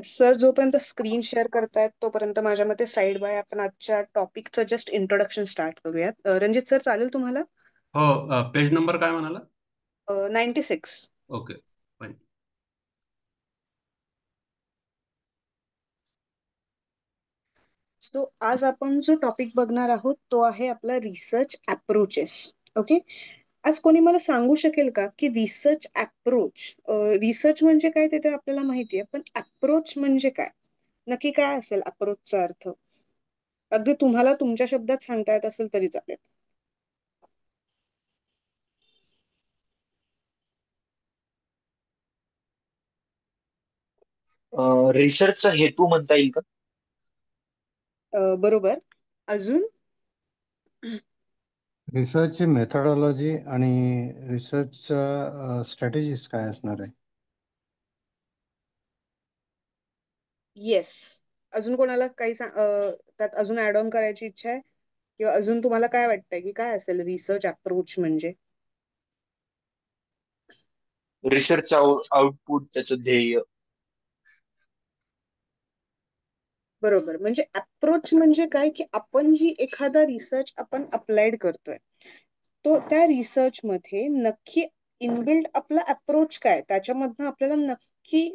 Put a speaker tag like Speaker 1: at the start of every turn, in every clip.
Speaker 1: Sir जोपर्यंत screen share करतायत तोपर्यंत माझ्या मते साईड बाय आपण आजच्या टॉपिकचं जस्ट इंट्रोडक्शन स्टार्ट करूयात. रणजित सर चालेल तुम्हाला?
Speaker 2: हो. पेज नंबर काय म्हणाला?
Speaker 1: 96.
Speaker 2: ओके. फाईन.
Speaker 1: सो आज आपण जो टॉपिक बघणार आहोत तो आहे आपला रिसर्च अप्रोचेस. ओके. आज कोणी मला सांगू शकेल का की रिसर्च अप्रोच, रिसर्च म्हणजे काय ते तर आपल्याला माहिती आहे, पण अप्रोच म्हणजे काय? नक्की काय असेल अप्रोचचा अर्थ? अगदी तुम्हाला तुमच्या शब्दात सांगता येत असेल तरी चालेल.
Speaker 3: रिसर्चचा हेतू म्हणता येईल का?
Speaker 1: बरोबर. अजून?
Speaker 4: रिसर्चची मेथडॉलॉजी आणि रिसर्चच्या स्ट्रॅटेजीज काय असणार आहे?
Speaker 1: येस. अजून कोणाला काही त्यात अजून ऍड ऑन करायची इच्छा आहे? किंवा अजून तुम्हाला काय वाटतंय की काय असेल रिसर्च अप्रोच म्हणजे?
Speaker 3: रिसर्च आउटपुट, त्याचं ध्येय.
Speaker 1: बरोबर. म्हणजे अप्रोच म्हणजे काय की आपण जी एखादा रिसर्च आपण अप्लाइड करतोय तो त्या रिसर्च मध्ये नक्की इनबिल्ड आपला अप्रोच काय, त्याच्यामधनं आपल्याला नक्की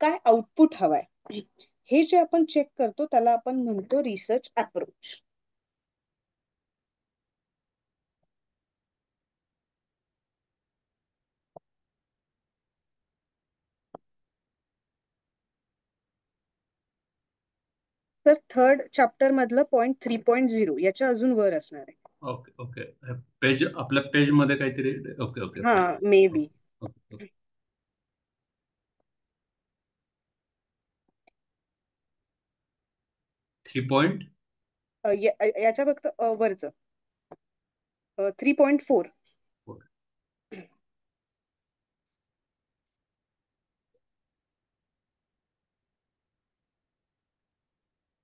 Speaker 1: काय आउटपुट हवाय, हे जे आपण चेक करतो त्याला आपण म्हणतो research approach. Sir third chapter मधलं पॉईंट 3.0 याच्या अजून वर असणार आहे.
Speaker 2: Okay okay. पेज आपल्या पेज मध्ये काहीतरी. ओके ओके
Speaker 1: हा,
Speaker 2: fine.
Speaker 1: May be.
Speaker 2: Okay okay. 3 point.
Speaker 1: याच्या फक्त वरचं 3.4.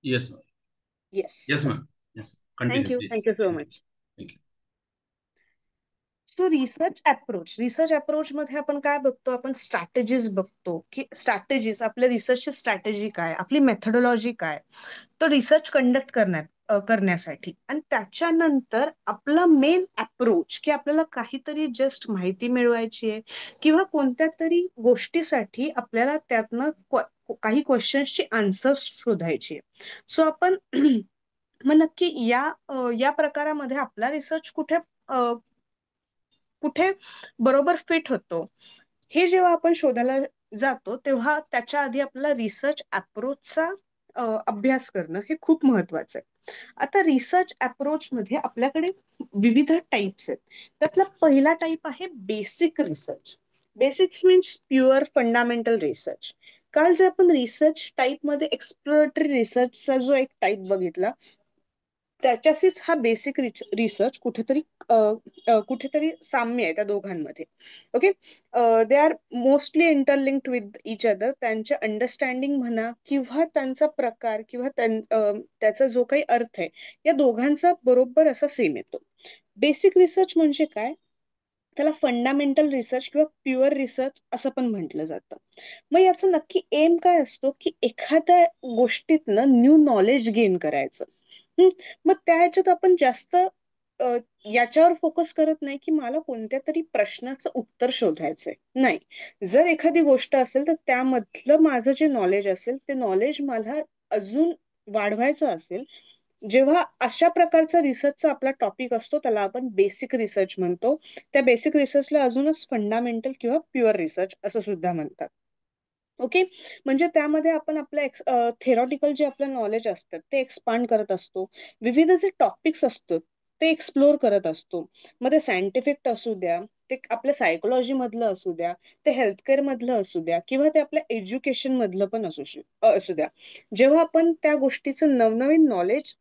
Speaker 2: Yes ma'am.
Speaker 1: Yes.
Speaker 2: Yes ma'am. Yes. Continue
Speaker 1: thank you
Speaker 2: please.
Speaker 1: Thank you so
Speaker 2: thank you.
Speaker 1: Much.
Speaker 2: Thank you.
Speaker 1: So research approach मध्ये आपण काय बघतो? आपण स्ट्रॅटेजीज बघतो की स्ट्रॅटेजीज, आपल्या रिसर्चची स्ट्रॅटेजी काय, आपली मेथडॉलॉजी काय, तो रिसर्च कंडक्ट करण्यासाठी. आणि त्याच्यानंतर आपला मेन अप्रोच की आपल्याला काहीतरी जस्ट माहिती मिळवायची आहे किंवा कोणत्या तरी गोष्टीसाठी आपल्याला त्यातनं काही क्वेश्चन्सची आन्सर्स शोधायची आहे. सो आपण मग नक्की या प्रकारामध्ये आपला रिसर्च कुठे कुठे बरोबर फिट होतो, हे जेव्हा आपण शोधायला जातो तेव्हा त्याच्या आधी आपल्याला रिसर्च अप्रोचचा अभ्यास करणं हे खूप महत्वाचं आहे. आता रिसर्च अप्रोच मध्ये आपल्याकडे विविध टाइप्स आहेत. त्यातला पहिला टाइप आहे basic research. Basic means pure fundamental research. काल जे आपण रिसर्च टाइप मध्ये एक्सप्लोरेटरी रिसर्चचा जो एक टाइप बघितला त्याच्याशीच हा बेसिक रिसर्च कुठेतरी साम्य आहे त्या दोघांमध्ये. Okay. They are mostly interlinked with each other. त्यांचे अंडरस्टँडिंग म्हणा किंवा त्यांचा प्रकार किंवा त्याचा जो काही अर्थ आहे या दोघांचा बरोबर असा सेम येतो. बेसिक रिसर्च म्हणजे काय? त्याला फंडामेंटल रिसर्च किंवा प्युअर रिसर्च असं पण म्हटलं जातं. मग याचं नक्की एम काय असतो की एखाद्या गोष्टीतनं न्यू नॉलेज गेन करायचं. मग त्या ह्याच्यात आपण जास्त याच्यावर फोकस करत नाही की मला कोणत्या तरी प्रश्नाचं उत्तर शोधायचंय. नाही, जर एखादी गोष्ट असेल तर त्यामधलं माझं जे नॉलेज असेल ते नॉलेज मला अजून वाढवायचं असेल, जेव्हा अशा प्रकारचा रिसर्चचा आपला टॉपिक असतो त्याला आपण बेसिक रिसर्च म्हणतो. त्या बेसिक रिसर्चला अजूनच फंडामेंटल किंवा प्युअर रिसर्च असं सुद्धा म्हणतात. ओके. म्हणजे त्यामध्ये आपण आपल्या थेरॉटिकल जे आपलं नॉलेज असतं ते एक्सपांड करत असतो. विविध जे टॉपिक्स असतात ते एक्सप्लोर करत असतो. मग ते सायंटिफिक असू द्या, ते आपल्या सायकोलॉजी मधलं असू द्या, ते हेल्थकेअर मधलं असू द्या किंवा ते आपल्या एज्युकेशन मधलं पण असू द्या. जेव्हा आपण त्या गोष्टीचं नवनवीन नॉलेज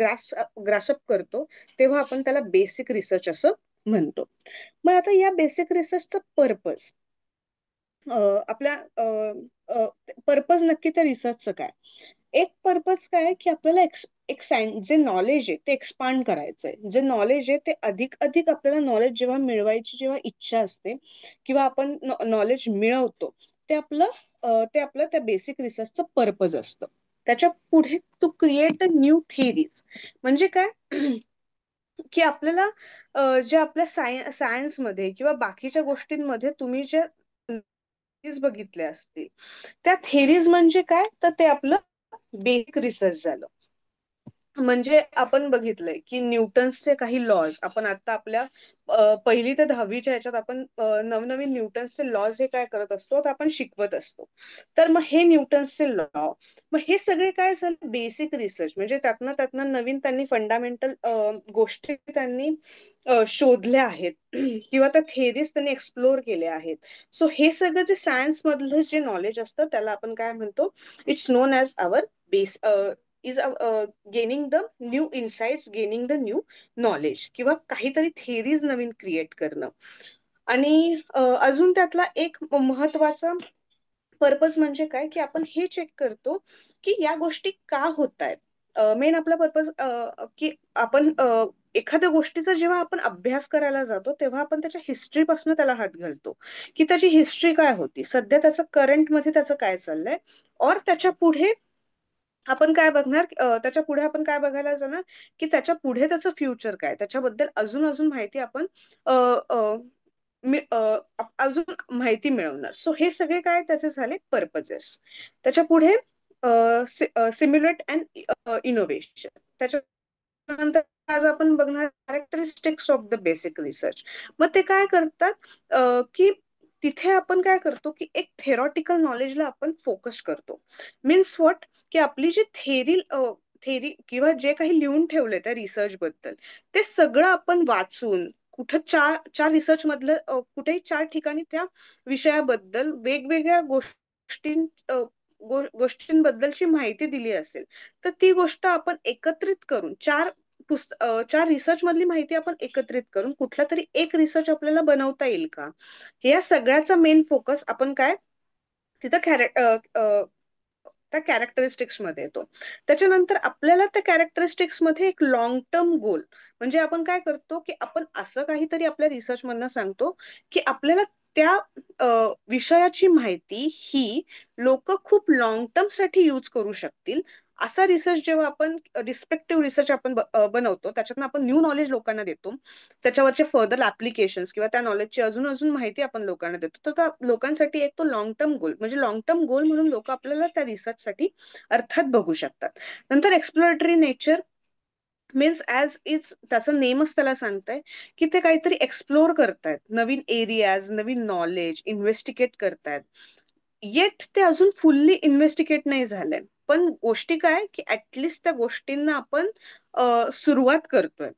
Speaker 1: ग्रासअप करतो तेव्हा आपण त्याला बेसिक रिसर्च असं म्हणतो. मग आता या बेसिक रिसर्चचा पर्पज, आपल्या पर्पज नक्की त्या रिसर्चचं काय? एक पर्पज काय की आपल्याला जे नॉलेज आहे ते एक्सपांड करायचंय. जे नॉलेज आहे ते अधिक अधिक आपल्याला नॉलेज जेव्हा मिळवायची जेव्हा इच्छा असते किंवा आपण नॉलेज मिळवतो ते आपलं त्या बेसिक रिसर्चचं पर्पज असतं. त्याच्या पुढे to create a new theories. म्हणजे काय की आपल्याला जे आपल्या सायन्समध्ये किंवा बाकीच्या गोष्टींमध्ये तुम्ही जे theories बघितल्या असतील, त्या थेरीज म्हणजे काय, तर ते आपलं बेसिक रिसर्च झालं. म्हणजे आपण बघितलंय की न्यूटन्सचे काही लॉज आपण आता आपल्या 1ली ते 10वीच्या ह्याच्यात आपण नवनवीन न्यूटन्सचे लॉज हे काय करत असतो, तर आपण शिकवत असतो. तर मग हे न्यूटन्सचे लॉ, मग हे सगळे काय झाले बेसिक रिसर्च. म्हणजे त्यातनं नवीन त्यांनी फंडामेंटल गोष्टी त्यांनी शोधल्या आहेत किंवा त्या थेरीज त्यांनी एक्सप्लोर केल्या आहेत. सो हे सगळं जे सायन्स मधलं जे नॉलेज असतं त्याला आपण काय म्हणतो, it's known as our base is gaining the new insights, gaining the new knowledge, किंवा काहीतरी थेरीज नवीन क्रिएट करणं. आणि अजून त्यातला एक महत्वाचा पर्पज म्हणजे काय, की आपण हे चेक करतो की या गोष्टी का होत आहेत. मेन आपला पर्पज की आपण एखाद्या गोष्टीचा जेव्हा आपण अभ्यास करायला जातो तेव्हा आपण त्याच्या हिस्ट्रीपासून त्याला हात घालतो, की त्याची हिस्ट्री काय होती, सध्या त्याचं करंट मध्ये त्याचं काय चाललंय, और त्याच्या पुढे आपण काय बघणार, त्याच्या पुढे आपण काय बघायला जाणार, की त्याच्या पुढे त्याचं फ्युचर काय, त्याच्याबद्दल अजून अजून माहिती आपण अ, अ, अजून माहिती मिळवणार. सो हे सगळे काय त्याचे झाले पर्पजेस. त्याच्या पुढे सिम्युलेट अँड इनोव्हेशन. त्याच्यानंतर आज आपण बघणार characteristics of the basic research. मग ते काय करतात, की तिथे आपण काय करतो, की एक थेरॉटिकल नॉलेजला आपण फोकस करतो. मीन्स व्हॉट, की आपली जी थेरी किंवा जे काही लिहून ठेवले त्या रिसर्च बद्दल, ते सगळं आपण वाचून कुठं चार चार रिसर्च मधलं कुठेही 4 ठिकाणी त्या विषयाबद्दल वेगवेगळ्या गोष्टींबद्दलची माहिती दिली असेल, तर ती गोष्ट आपण एकत्रित करून 4 रिसर्च मधली माहिती आपण एकत्रित करून कुठला तरी एक रिसर्च आपल्याला बनवता येईल का, या सगळ्याचा मेन फोकस आपण काय तिथं त्या कॅरेक्टरिस्टिक्स मध्ये येतो. त्याच्यानंतर आपल्याला त्या कॅरेक्टरिस्टिक्स मध्ये एक लॉंग टर्म गोल, म्हणजे आपण काय करतो, की आपण असं काहीतरी आपल्या रिसर्च मधनं सांगतो की आपल्याला त्या विषयाची माहिती ही लोक खूप लॉंग टर्म साठी यूज करू शकतील. असा रिसर्च जेव्हा आपण रिस्पेक्टिव्ह रिसर्च आपण बनवतो, त्याच्यातून आपण न्यू नॉलेज लोकांना देतो, त्याच्यावरचे फर्दर ऍप्लिकेशन्स किंवा त्या नॉलेजची अजून अजून माहिती आपण लोकांना देतो, तर त्या लोकांसाठी एक तो लॉंग टर्म गोल, म्हणजे लॉंग टर्म गोल म्हणून लोक आपल्याला त्या रिसर्चसाठी अर्थात बघू शकतात. नंतर exploratory nature means as is त्याचं नेमच त्याला सांगताय, की ते काहीतरी एक्सप्लोर करतायत, नवीन एरियाज, नवीन नॉलेज इन्व्हेस्टिगेट करतायत. येट ते अजून फुल्ली इन्व्हेस्टिगेट नाही झालंय, पण गोष्टी काय, की ऍटलिस्ट त्या गोष्टींना आपण सुरुवात करतोय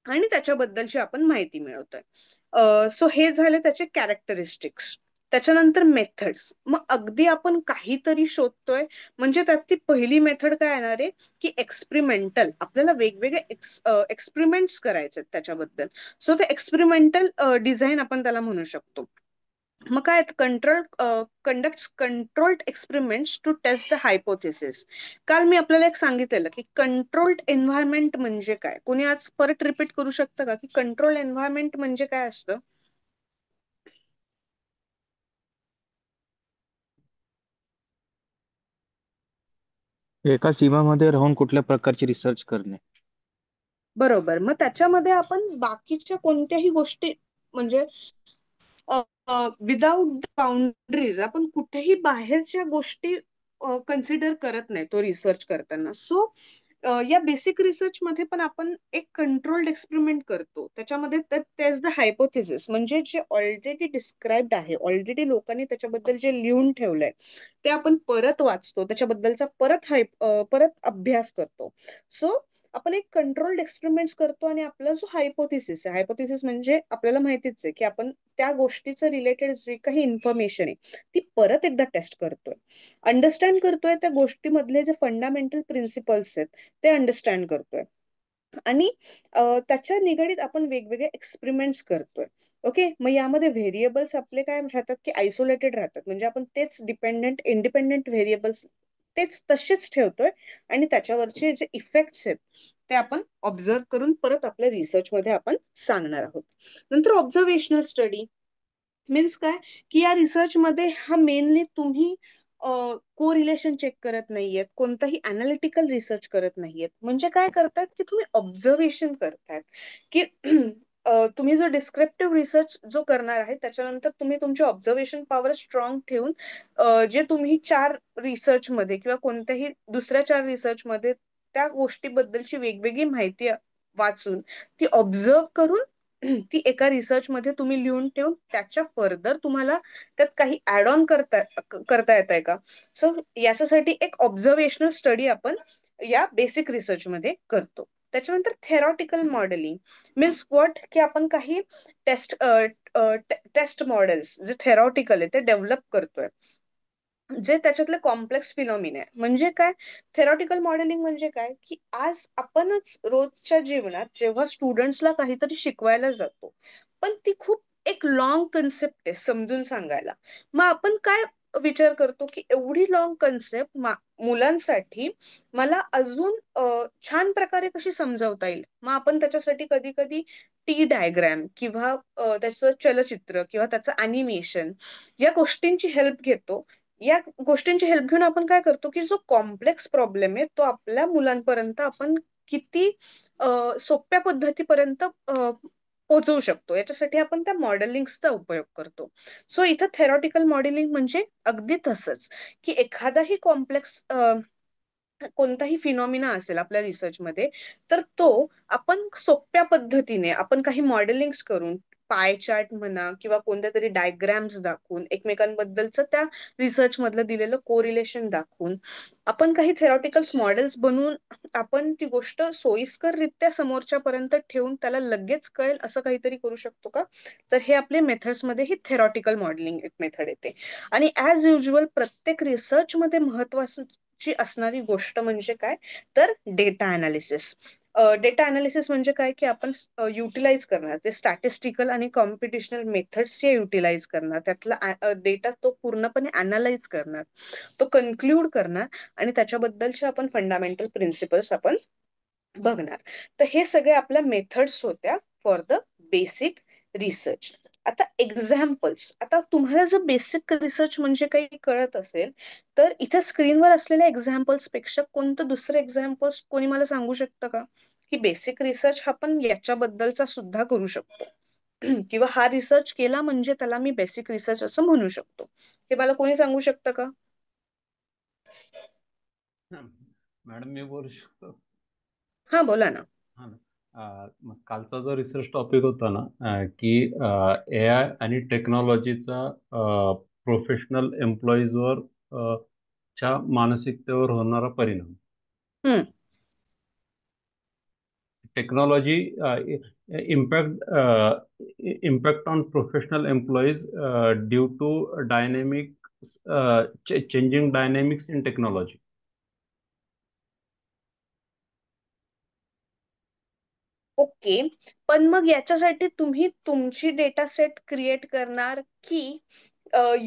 Speaker 1: आणि त्याच्याबद्दलची आपण माहिती मिळवतोय. सो हे झाले त्याचे कॅरेक्टरिस्टिक्स. त्याच्यानंतर मेथड्स. मग अगदी आपण काहीतरी शोधतोय, म्हणजे त्यात ती पहिली मेथड काय येणार आहे, की एक्सपेरिमेंटल. आपल्याला वेगवेगळे एक्सपेरिमेंट्स करायचे त्याच्याबद्दल. सो ते एक्सपेरिमेंटल डिझाईन आपण त्याला म्हणू शकतो. मग काय controlled experiments to test the hypothesis. काल मी आपल्याला एक सांगितलेलं की कंट्रोल्ड एन्व्हायरमेंट म्हणजे काय. कोणी आज परत रिपीट करू शकतं का, की कंट्रोल एन्व्हायरमेंट म्हणजे काय असतं?
Speaker 5: एका सीमामध्ये राहून कुठल्या प्रकारची रिसर्च करणे.
Speaker 1: बरोबर. मग त्याच्यामध्ये आपण बाकीच्या कोणत्याही गोष्टी, म्हणजे विदाउट बाउंड्रीज आपण कुठेही बाहेरच्या गोष्टी कन्सिडर करत नाही तो रिसर्च करताना. सो या बेसिक रिसर्च मध्ये पण आपण एक कंट्रोल्ड एक्सपेरिमेंट करतो. त्याच्यामध्ये तेच द हायपोथेसिस, म्हणजे जे ऑलरेडी डिस्क्राईब्ड आहे, ऑलरेडी लोकांनी त्याच्याबद्दल जे लिहून ठेवलंय ते आपण परत वाचतो, त्याच्याबद्दलचा परत अभ्यास करतो. सो आपण एक कंट्रोल्ड एक्सपेरिमेंट करतो आणि आपला जो हायपोथेसिस आहे, हायपोथेसिस म्हणजे आपल्याला माहितीच आहे की आपण त्या गोष्टीचं रिलेटेड जे काही इन्फॉर्मेशन आहे ती परत एकदा टेस्ट करतोय, अंडरस्टँड करतोय, त्या गोष्टीमधले जे फंडामेंटल प्रिन्सिपल्स आहेत ते अंडरस्टँड करतोय, आणि त्याच्या निगडीत आपण वेगवेगळे एक्सपेरिमेंट्स करतोय. ओके. मग यामध्ये व्हेरिएबल्स आपले काय राहतात, की आयसोलेटेड राहतात, म्हणजे आपण तेच इंडिपेंडेंट व्हेरिएबल्स तेच तसेच ठेवतोय आणि त्याच्यावरचे जे इफेक्ट्स आहेत ते आपण ऑब्झर्व करून परत आपल्या रिसर्च मध्ये आपण सांगणार आहोत. नंतर ऑब्झर्वेशनल स्टडी. मीन्स काय, की या रिसर्चमध्ये हा मेनली तुम्ही को रिलेशन चेक करत नाहीयेत, कोणताही अनालिटिकल रिसर्च करत नाहीयेत. म्हणजे काय करतायत, की तुम्ही ऑब्झर्वेशन करतायत, की तुम्ही जो डिस्क्रिप्टिव्ह रिसर्च जो करणार आहे त्याच्यानंतर तुम्ही तुमची ऑब्झर्वेशन पॉवर स्ट्रॉंग ठेवून जे तुम्ही 4 रिसर्चमध्ये किंवा कोणत्याही दुसऱ्या 4 रिसर्चमध्ये त्या गोष्टीबद्दलची वेगवेगळी माहिती वाचून ती ऑब्झर्व करून ती एका रिसर्च मध्ये तुम्ही लिहून ठेवून त्याच्या फर्दर तुम्हाला त्यात काही ऍड ऑन करता येत आहे का. सो याच्यासाठी एक ऑब्झर्वेशनल स्टडी आपण या बेसिक रिसर्च मध्ये करतो. त्याच्यानंतर थेरॉटिकल मॉडेलिंग मीन्स व्हॉट, की आपण काही टेस्ट टेस्ट मॉडेल्स जे थेरॉटिकल आहे ते डेव्हलप करतोय, जे त्याच्यातले कॉम्प्लेक्स फिनॉमिना आहे. म्हणजे काय, थेरॉटिकल मॉडेलिंग म्हणजे काय, की आज आपणच रोजच्या जीवनात जेव्हा स्टुडंट्सला काहीतरी शिकवायला जातो, पण ती खूप एक लॉंग कन्सेप्ट आहे समजून सांगायला. मग आपण काय विचार करतो, की एवढी लॉंग कन्सेप्ट मुलांसाठी मला अजून छान प्रकारे कशी समजावता येईल. मग आपण त्याच्यासाठी कधी कधी टी डायग्रॅम किंवा त्याचं चलचित्र किंवा त्याचं अॅनिमेशन या गोष्टींची हेल्प घेतो. या गोष्टींची हेल्प घेऊन आपण काय करतो, की जो कॉम्प्लेक्स प्रॉब्लेम आहे तो आपल्या मुलांपर्यंत आपण किती सोप्या पद्धतीपर्यंत पोहोचवू शकतो, याच्यासाठी आपण त्या मॉडेलिंगचा उपयोग करतो. सो इथं थेरॉटिकल मॉडेलिंग म्हणजे अगदी तसंच, की एखादाही कॉम्प्लेक्स कोणताही फिनॉमिना असेल आपल्या रिसर्चमध्ये, तर तो आपण सोप्या पद्धतीने आपण काही मॉडेलिंग्स करून पाय चार्ट म्हणा किंवा कोणत्या तरी डायग्राम्स दाखवून एकमेकांबद्दलचं त्या रिसर्च मधलं दिलेलं कोरिलेशन दाखवून आपण काही थेरॉटिकल्स मॉडेल्स बनवून आपण ती गोष्ट सोयीस्कररित्या समोरच्या पर्यंत ठेवून त्याला लगेच कळेल असं काहीतरी करू शकतो का. तर हे आपले मेथड्स मध्ये ही थेरॉटिकल मॉडेलिंग एक मेथड येते. आणि ऍज युजल प्रत्येक रिसर्च मध्ये महत्वाची असणारी गोष्ट म्हणजे काय, तर डेटा अनालिसिस. डेटा अनालिसिस म्हणजे काय, की आपण युटिलाइज करणार ते स्टॅटिस्टिकल आणि कॉम्पिटिशनल मेथड्सचे युटिलाइज करणार, त्यातला डेटा तो पूर्णपणे अनालाइज करणार, तो कन्क्लूड करणार आणि त्याच्याबद्दलचे आपण फंडामेंटल प्रिन्सिपल्स आपण बघणार. तर हे सगळे आपल्या मेथड्स होत्या फॉर द बेसिक रिसर्च. आता एक्झाम्पल्स, आता तुम्हाला जर बेसिक रिसर्च म्हणजे काही कळत असेल तर इथे स्क्रीनवर असलेल्या एक्झाम्पल्स पेक्षा कोणतं दुसरं एक्झाम्पल्स कोणी मला सांगू शकतं का, की बेसिक रिसर्च हा पण याच्याबद्दलचा सुद्धा करू शकतो किंवा हा रिसर्च केला म्हणजे त्याला मी बेसिक रिसर्च असं म्हणू शकतो. हे मला कोणी सांगू शकतं का.
Speaker 2: मॅडम मी बोलू शकतो?
Speaker 1: हा बोला ना.
Speaker 2: हा ना. मग कालचा जो रिसर्च टॉपिक होता ना, की ए आय आणि टेक्नॉलॉजीचा प्रोफेशनल एम्प्लॉईजवर च्या मानसिकतेवर होणारा परिणाम.
Speaker 1: हम्म.
Speaker 2: Technology impact on professional employees due to changing dynamics in technology.
Speaker 1: Okay, पण मग याच्यासाठी तुम्ही तुमची डेटा सेट क्रिएट करणार की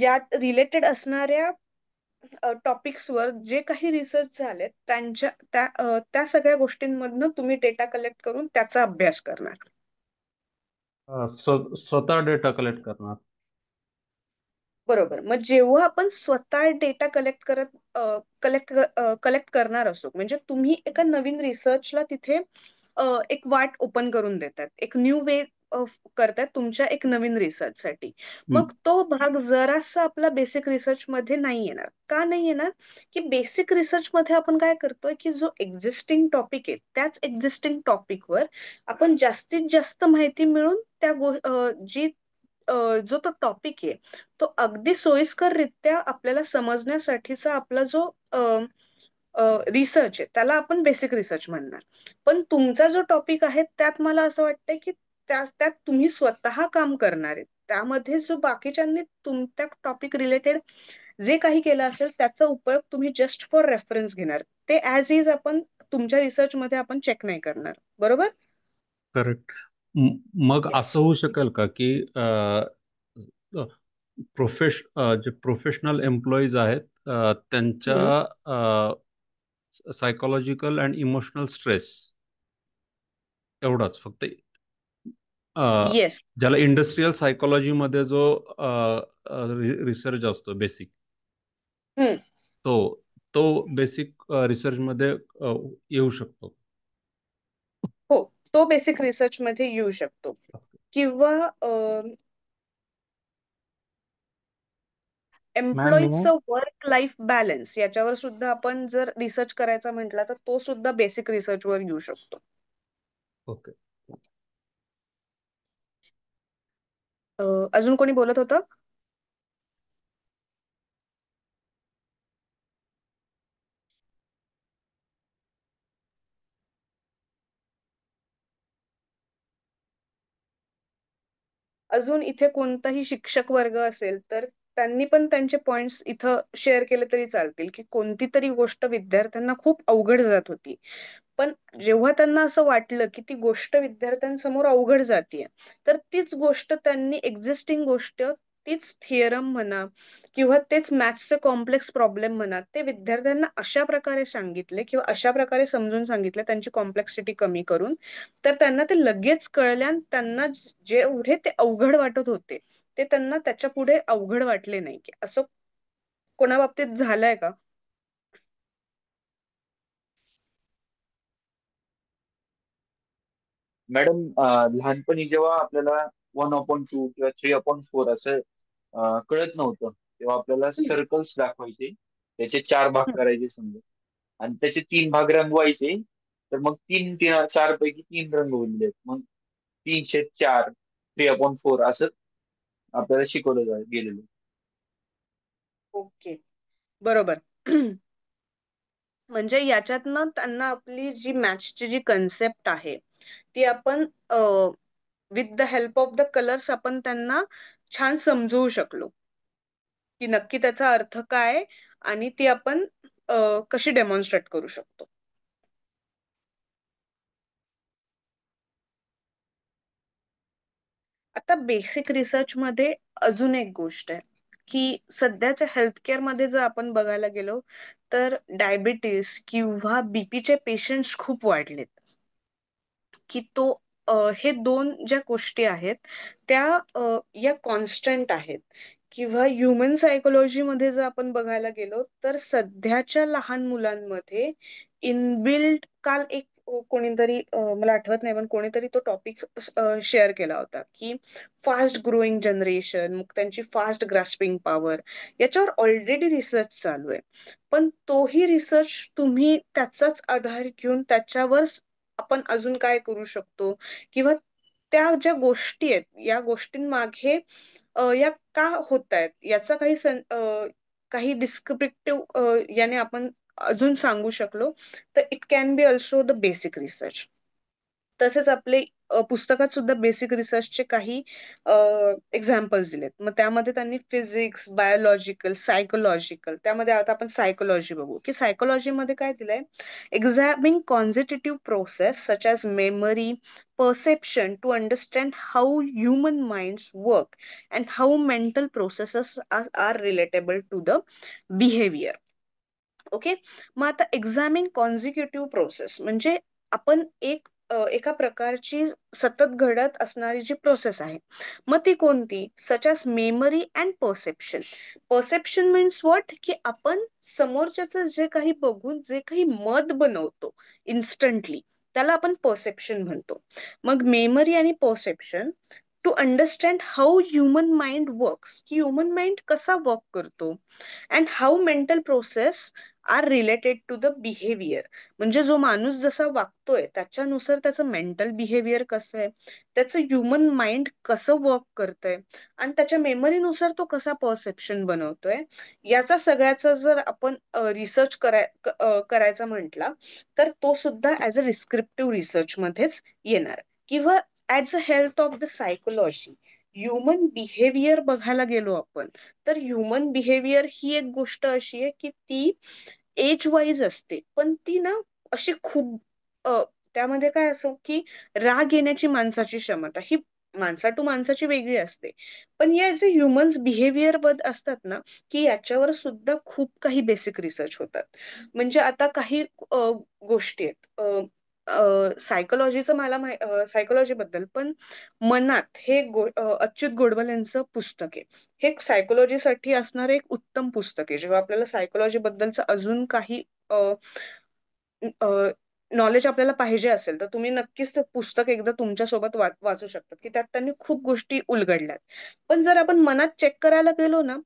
Speaker 1: यात रिलेटेड असणाऱ्या टॉपिक्सवर जे काही रिसर्च झालेत त्या सगळ्या गोष्टींमधनं तुम्ही डेटा कलेक्ट करून त्याचा अभ्यास करणार.
Speaker 2: स्वतः डेटा कलेक्ट करणार.
Speaker 1: बरोबर. मग जेव्हा आपण स्वतः डेटा कलेक्ट करणार असो, म्हणजे तुम्ही एका नवीन रिसर्चला तिथे एक वाट ओपन करून देतात, एक न्यू वे करतात तुमच्या एक नवीन रिसर्चसाठी. मग तो भाग जरासा आपला बेसिक रिसर्च मध्ये नाही येणार. का नाही येणार, की बेसिक रिसर्च मध्ये आपण काय करतोय, की जो एक्झिस्टिंग टॉपिक आहे त्याच एक्झिस्टिंग टॉपिकवर आपण जास्तीत जास्त माहिती मिळून जो तो टॉपिक आहे तो अगदी सोयीस्कररित्या आपल्याला समजण्यासाठीचा आपला जो रिसर्च आहे त्याला आपण बेसिक रिसर्च म्हणणार. पण तुमचा जो टॉपिक आहे त्यात मला असं वाटतंय की त्यात तुम्ही स्वतः काम करणार आहे, त्यामध्ये जो बाकीच्यांनी त्या टॉपिक रिलेटेड जे काही केलं असेल त्याचा उपयोग तुम्ही जस्ट फॉर रेफरन्स घेणार, ते ऍज इज आपण तुमच्या रिसर्च मध्ये आपण चेक नाही करणार. बरोबर.
Speaker 2: करेक्ट. मग असं होऊ शकेल का की जे प्रोफेशनल एम्प्लॉईज आहेत
Speaker 1: हम्म.
Speaker 2: त्यांच्या सायकोलॉजिकल अँड इमोशनल स्ट्रेस एवढाच फक्त
Speaker 1: येस.
Speaker 2: ज्याला इंडस्ट्रियल सायकोलॉजी मध्ये जो रिसर्च असतो बेसिक, तो तो बेसिक रिसर्च मध्ये येऊ शकतो.
Speaker 1: हो, तो बेसिक रिसर्च मध्ये येऊ शकतो. किंवा
Speaker 5: मॅम मी
Speaker 1: एम्प्लॉईजचं वर्क लाईफ बॅलन्स याच्यावर सुद्धा आपण जर रिसर्च करायचा म्हटला तर तो सुद्धा बेसिक रिसर्च वर येऊ शकतो.
Speaker 2: ओके.
Speaker 1: अजून कोणी बोलत होतं? अजून इथे कोणताही शिक्षक वर्ग असेल तर त्यांनी पण त्यांचे पॉइंट्स इथं शेअर केले तरी चालतील, की कोणती तरी गोष्ट विद्यार्थ्यांना खूप अवघड जात होती, पण जेव्हा त्यांना असं वाटलं की ती गोष्ट विद्यार्थ्यांसमोर अवघड जातीये, तर तीच गोष्ट त्यांनी एक्झिस्टिंग गोष्ट, तीच थिअरम म्हणा किंवा तेच मॅथ्सचे कॉम्प्लेक्स प्रॉब्लेम म्हणा, ते विद्यार्थ्यांना अशा प्रकारे सांगितले किंवा अशा प्रकारे समजून सांगितले त्यांची कॉम्प्लेक्सिटी कमी करून, तर त्यांना ते लगेच कळले आणि त्यांना जेवढे ते अवघड वाटत होते ते त्यांना त्याच्या पुढे अवघड वाटले नाही. की असं कोणा बाबतीत झालंय का?
Speaker 3: मॅडम, लहानपणी जेव्हा आपल्याला 1/2 किंवा 3/4 असं कळत नव्हतं, तेव्हा आपल्याला
Speaker 1: हम्म,
Speaker 3: सर्कल्स दाखवायचे, त्याचे 4 भाग
Speaker 1: हम्म.
Speaker 3: करायचे समजा, आणि त्याचे 3 भाग रंगवायचे. तर मग 4 पैकी 3 रंग उरले, मग 3/4, 3/4 असं आपल्याला शिकवलं गेलेलं.
Speaker 1: ओके, बरोबर. म्हणजे याच्यातनं त्यांना आपली जी मॅथ्सची जी कन्सेप्ट आहे ती आपण with the help of the colours आपण त्यांना छान समजवू शकलो, की नक्की त्याचा अर्थ काय आणि ती आपण कशी डेमॉन्स्ट्रेट करू शकतो. आता बेसिक रिसर्च मध्ये अजून एक गोष्ट आहे, की सध्याच्या हेल्थकेअर मध्ये जर आपण बघायला गेलो तर डायबिटीस किंवा बीपीचे पेशंट्स खूप वाढलेत. की तो हे दोन ज्या गोष्टी आहेत त्या या कॉन्स्टंट आहेत. किंवा ह्युमन सायकोलॉजी मध्ये जर आपण बघायला गेलो तर सध्याच्या लहान मुलांमध्ये इनबिल्ट, काल एक कोणीतरी मला आठवत नाही पण कोणीतरी तो टॉपिक शेअर केला होता, की फास्ट ग्रोईंग जनरेशन, मग त्यांची फास्ट ग्रास्पिंग पॉवर, याच्यावर ऑलरेडी रिसर्च चालू आहे. पण तोही रिसर्च तुम्ही त्याचाच आधार घेऊन त्याच्यावर आपण अजून काय करू शकतो किंवा त्या ज्या गोष्टी आहेत या गोष्टींमागे या का होत आहेत याचा काही डिस्क्रिप्टिव्ह याने आपण अजून सांगू शकलो तर it can be also the basic research. तसेच आपले पुस्तकात सुद्धा बेसिक रिसर्चचे काही एक्झाम्पल्स दिलेत. मग त्यामध्ये त्यांनी फिजिक्स, बायोलॉजिकल, सायकोलॉजिकल, त्यामध्ये आता आपण सायकोलॉजी बघू, की सायकोलॉजी मध्ये काय दिलंय, examine cognitive process such as memory, perception to understand how human minds work and how mental processes are relatable to the behavior. Okay. मग आता एक्झामिन कॉन्झिक्युटिव्ह प्रोसेस म्हणजे आपण एका प्रकारची सतत घडत असणारी जी प्रोसेस आहे, मग ती कोणती, सच as memory and perception. Perception means what, की आपण समोरच्याचं जे काही बघून जे काही मत बनवतो इन्स्टंटली, त्याला आपण परसेप्शन म्हणतो. मग मेमरी आणि perception to understand how human mind works, की ह्युमन माइंड कसा वर्क करतो, and how mental process are related to the behaviour. म्हणजे जो माणूस जसा वागतोय त्याच्यानुसार त्याचं मेंटल बिहेवियर कसं आहे, त्याचं ह्युमन माइंड कसं वर्क करतंय आणि त्याच्या मेमरीनुसार तो कसा परसेप्शन बनवतोय, याचा सगळ्याचा जर आपण रिसर्च करायचा म्हटला तर तो सुद्धा ऍज अ डिस्क्रिप्टिव्ह रिसर्च मध्येच येणार. किंवा as a health of the psychology, human behaviour बघायला गेलो आपण तर ह्युमन बिहेवियर ही एक गोष्ट अशी आहे की ती एज वाईज असते, पण ती ना अशी खूप त्यामध्ये काय असो की राग येण्याची माणसाची क्षमता ही माणसा टू माणसाची वेगळी असते, पण या जे ह्युमन्स बिहेवियर बद असतात ना, की याच्यावर सुद्धा खूप काही बेसिक रिसर्च होतात. म्हणजे आता काही गोष्टी आहेत, सायकोलॉजीचं सायकोलॉजी बद्दल पण मनात हे अच्युत गोडबोले यांचं पुस्तक आहे. हे सायकोलॉजीसाठी असणारं एक उत्तम पुस्तक आहे. जेव्हा आपल्याला सायकोलॉजी बद्दलचं अजून काही नॉलेज आपल्याला पाहिजे असेल तर तुम्ही नक्कीच ते पुस्तक एकदा तुमच्या सोबत वाचू शकता, की त्यात त्यांनी खूप गोष्टी उलगडल्यात. पण जर आपण मनात चेक करायला गेलो ना,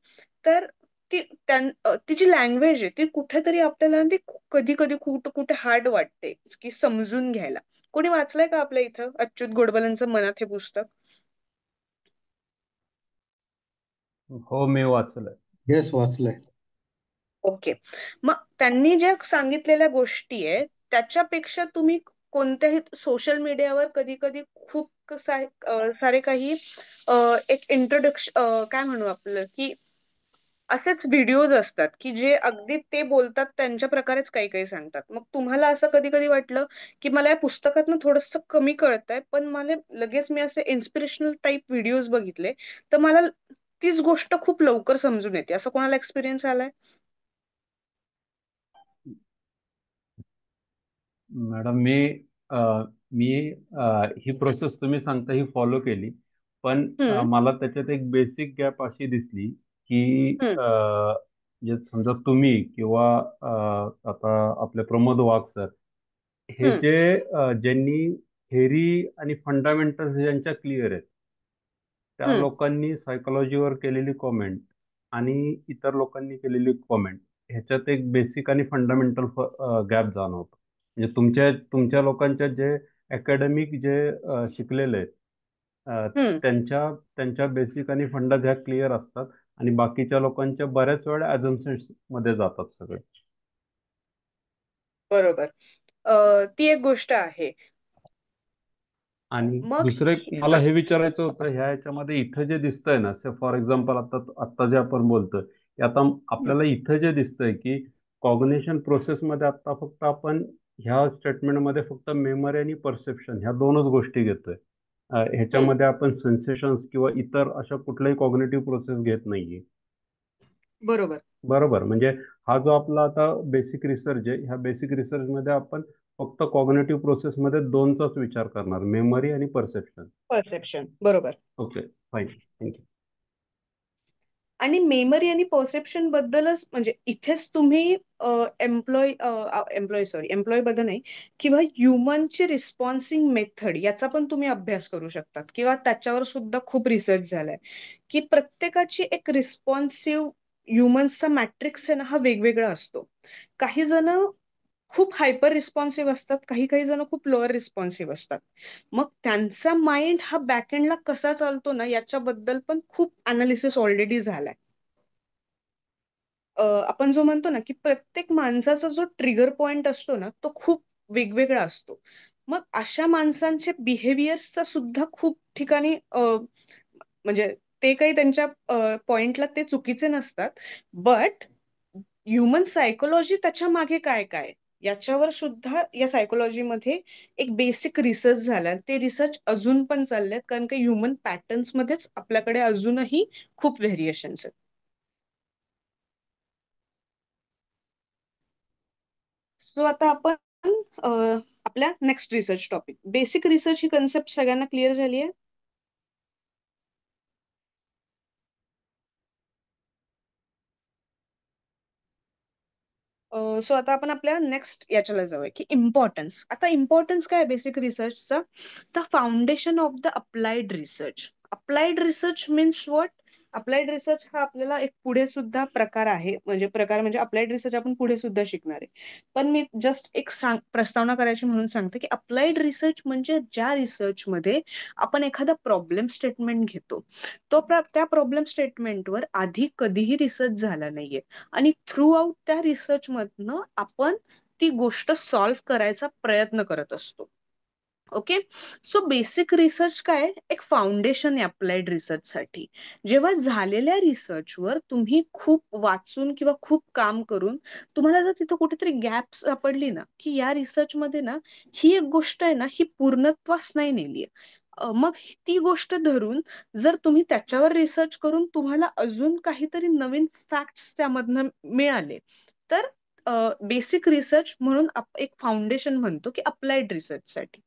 Speaker 1: तर ती जी लँग्वेज आहे ती कुठेतरी आपल्याला ती कधी कधी कुठे कुठे हार्ड वाटते की समजून घ्यायला. कोणी वाचलंय का आपल्या इथं अच्युत गोडबोलेंचं मनात हे पुस्तक?
Speaker 2: हो, मी वाचलंय.
Speaker 4: येस, वाचलंय.
Speaker 1: ओके. मग त्यांनी ज्या सांगितलेल्या गोष्टी आहेत त्याच्यापेक्षा तुम्ही कोणत्याही सोशल मीडियावर कधी कधी खूप सारे काही एक इंट्रोडक्शन काय म्हणू आपलं की असेच व्हिडिओज असतात की जे अगदी ते बोलतात त्यांच्या प्रकारेच काही काही सांगतात. मग तुम्हाला असं कधी कधी वाटलं की मला या पुस्तकातनं थोडंसं कमी कळतंय, पण मला लगेच मी असे इन्स्पिरेशनल टाईप व्हिडिओज बघितले तर मला तीच गोष्ट खूप लवकर समजून येते, असं कोणाला एक्सपिरियन्स आलाय?
Speaker 2: मॅडम, अ, मी ही प्रोसेस तुम्ही सांगता ही फॉलो केली, पण
Speaker 1: हम्म.
Speaker 2: मला त्याच्यात एक बेसिक गॅप अशी दिसली की
Speaker 1: हम्म.
Speaker 2: जे समजा तुम्ही किंवा आता आपले प्रमोद वाघ सर हे
Speaker 1: हम्म.
Speaker 2: जे ज्यांनी थेरी आणि फंडामेंटल्स ज्यांच्या क्लिअर आहेत त्या
Speaker 1: हम्म.
Speaker 2: लोकांनी सायकोलॉजीवर केलेली कॉमेंट आणि इतर लोकांनी केलेली कॉमेंट ह्याच्यात एक बेसिक आणि फंडामेंटल गॅप जाणवतो. म्हणजे तुमच्या तुमच्या लोकांच्या जे अकॅडमिक जे शिकलेले आहेत
Speaker 1: हम्म.
Speaker 2: त्यांच्या त्यांच्या बेसिक आणि फंडाज ह्या क्लिअर असतात आणि बाकीच्या लोकांच्या बऱ्याच वेळा ॲझम्पन्स मध्ये जातात सगळे.
Speaker 1: बरोबर. ती एक गोष्ट आहे.
Speaker 2: आणि
Speaker 1: मग
Speaker 2: दुसरं एक मला हे विचारायचं होतं, ह्या याच्यामध्ये इथं जे दिसतंय ना, फॉर एक्झाम्पल आता जे आपण बोलतोय की आता आपल्याला इथं जे दिसतंय की कॉग्निशन प्रोसेसमध्ये आता फक्त आपण ह्या स्टेटमेंटमध्ये फक्त मेमरी आणि परसेप्शन ह्या दोनच गोष्टी घेतोय.
Speaker 1: हम्म.
Speaker 2: ह्याच्यामध्ये आपण सेन्सेशन्स किंवा इतर अशा कुठल्याही कॉग्निटिव्ह प्रोसेस घेत नाहीये.
Speaker 1: बरोबर.
Speaker 2: बरोबर. म्हणजे हा जो आपला आता बेसिक रिसर्च आहे, ह्या बेसिक रिसर्चमध्ये आपण फक्त कॉग्निटिव्ह प्रोसेसमध्ये दोनचाच विचार करणार, मेमरी आणि परसेप्शन.
Speaker 1: परसेप्शन. बरोबर.
Speaker 2: Okay, fine, thank you.
Speaker 1: आणि मेमरी आणि परसेप्शन बद्दलच म्हणजे इथेच तुम्ही एम्प्लॉय बद्दल नाही किंवा ह्युमनची रिस्पॉन्सिंग मेथड याचा पण तुम्ही अभ्यास करू शकतात किंवा त्याच्यावर सुद्धा खूप रिसर्च झालाय की प्रत्येकाची एक रिस्पॉन्सिव्ह ह्युमन्सचा मॅट्रिक्स आहे ना हा वेगवेगळा असतो. काही जण खूप हायपर रिस्पॉन्सिव्ह असतात, काही काही जण खूप लोअर रिस्पॉन्सिव्ह असतात. मग त्यांचा माइंड हा बॅकएंडला कसा चालतो ना याच्याबद्दल पण खूप अनालिसिस ऑलरेडी झालाय. आपण जो म्हणतो ना की प्रत्येक माणसाचा जो ट्रिगर पॉइंट असतो ना तो खूप वेगवेगळा असतो. मग अशा माणसांचे बिहेवियर्सचा सुद्धा खूप ठिकाणी म्हणजे ते काही त्यांच्या पॉइंटला ते चुकीचे नसतात, बट ह्युमन सायकोलॉजी त्याच्या मागे काय काय याच्यावर सुद्धा या सायकोलॉजीमध्ये एक बेसिक रिसर्च झाला. ते रिसर्च अजून पण चाललेत कारण की ह्युमन पॅटर्न्स मध्येच आपल्याकडे अजूनही खूप व्हेरिएशन्स आहेत. सो आता आपण आपल्या next research topic basic research ही कन्सेप्ट सगळ्यांना क्लिअर झाली आहे? सो आता आपण आपल्या नेक्स्ट याच्याला जाऊया की इम्पॉर्टन्स. आता इम्पॉर्टन्स काय बेसिक रिसर्चचा? The foundation of the applied research. Applied research means what? Applied research हा आपल्याला एक पुढे सुद्धा प्रकार आहे, म्हणजे अप्लाइड रिसर्च आपण पुढे सुद्धा शिकणार आहे. पण मी जस्ट एक प्रस्तावना करायची म्हणून सांगते की अप्लाइड रिसर्च म्हणजे ज्या रिसर्चमध्ये आपण एखादा प्रॉब्लेम स्टेटमेंट घेतो, त्या प्रॉब्लेम स्टेटमेंटवर आधी कधीही रिसर्च झाला नाहीये आणि थ्रू आउट त्या रिसर्च मधनं आपण ती गोष्ट सॉल्व्ह करायचा प्रयत्न करत असतो. ओके. सो बेसिक रिसर्च काय एक फाउंडेशन आहे अप्लाइड रिसर्च साठी. जेव्हा झालेल्या रिसर्चवर तुम्ही खूप वाचून किंवा खूप काम करून तुम्हाला जर तिथं कुठेतरी गॅप सापडली ना की या रिसर्च मध्ये ना ही एक गोष्ट आहे ना ही पूर्णत्वास नाही नेली, मग ती गोष्ट धरून जर तुम्ही त्याच्यावर रिसर्च करून तुम्हाला अजून काहीतरी नवीन फॅक्ट्स त्यामधनं मिळाले तर बेसिक रिसर्च म्हणून एक फाउंडेशन म्हणतो की अप्लाइड रिसर्चसाठी.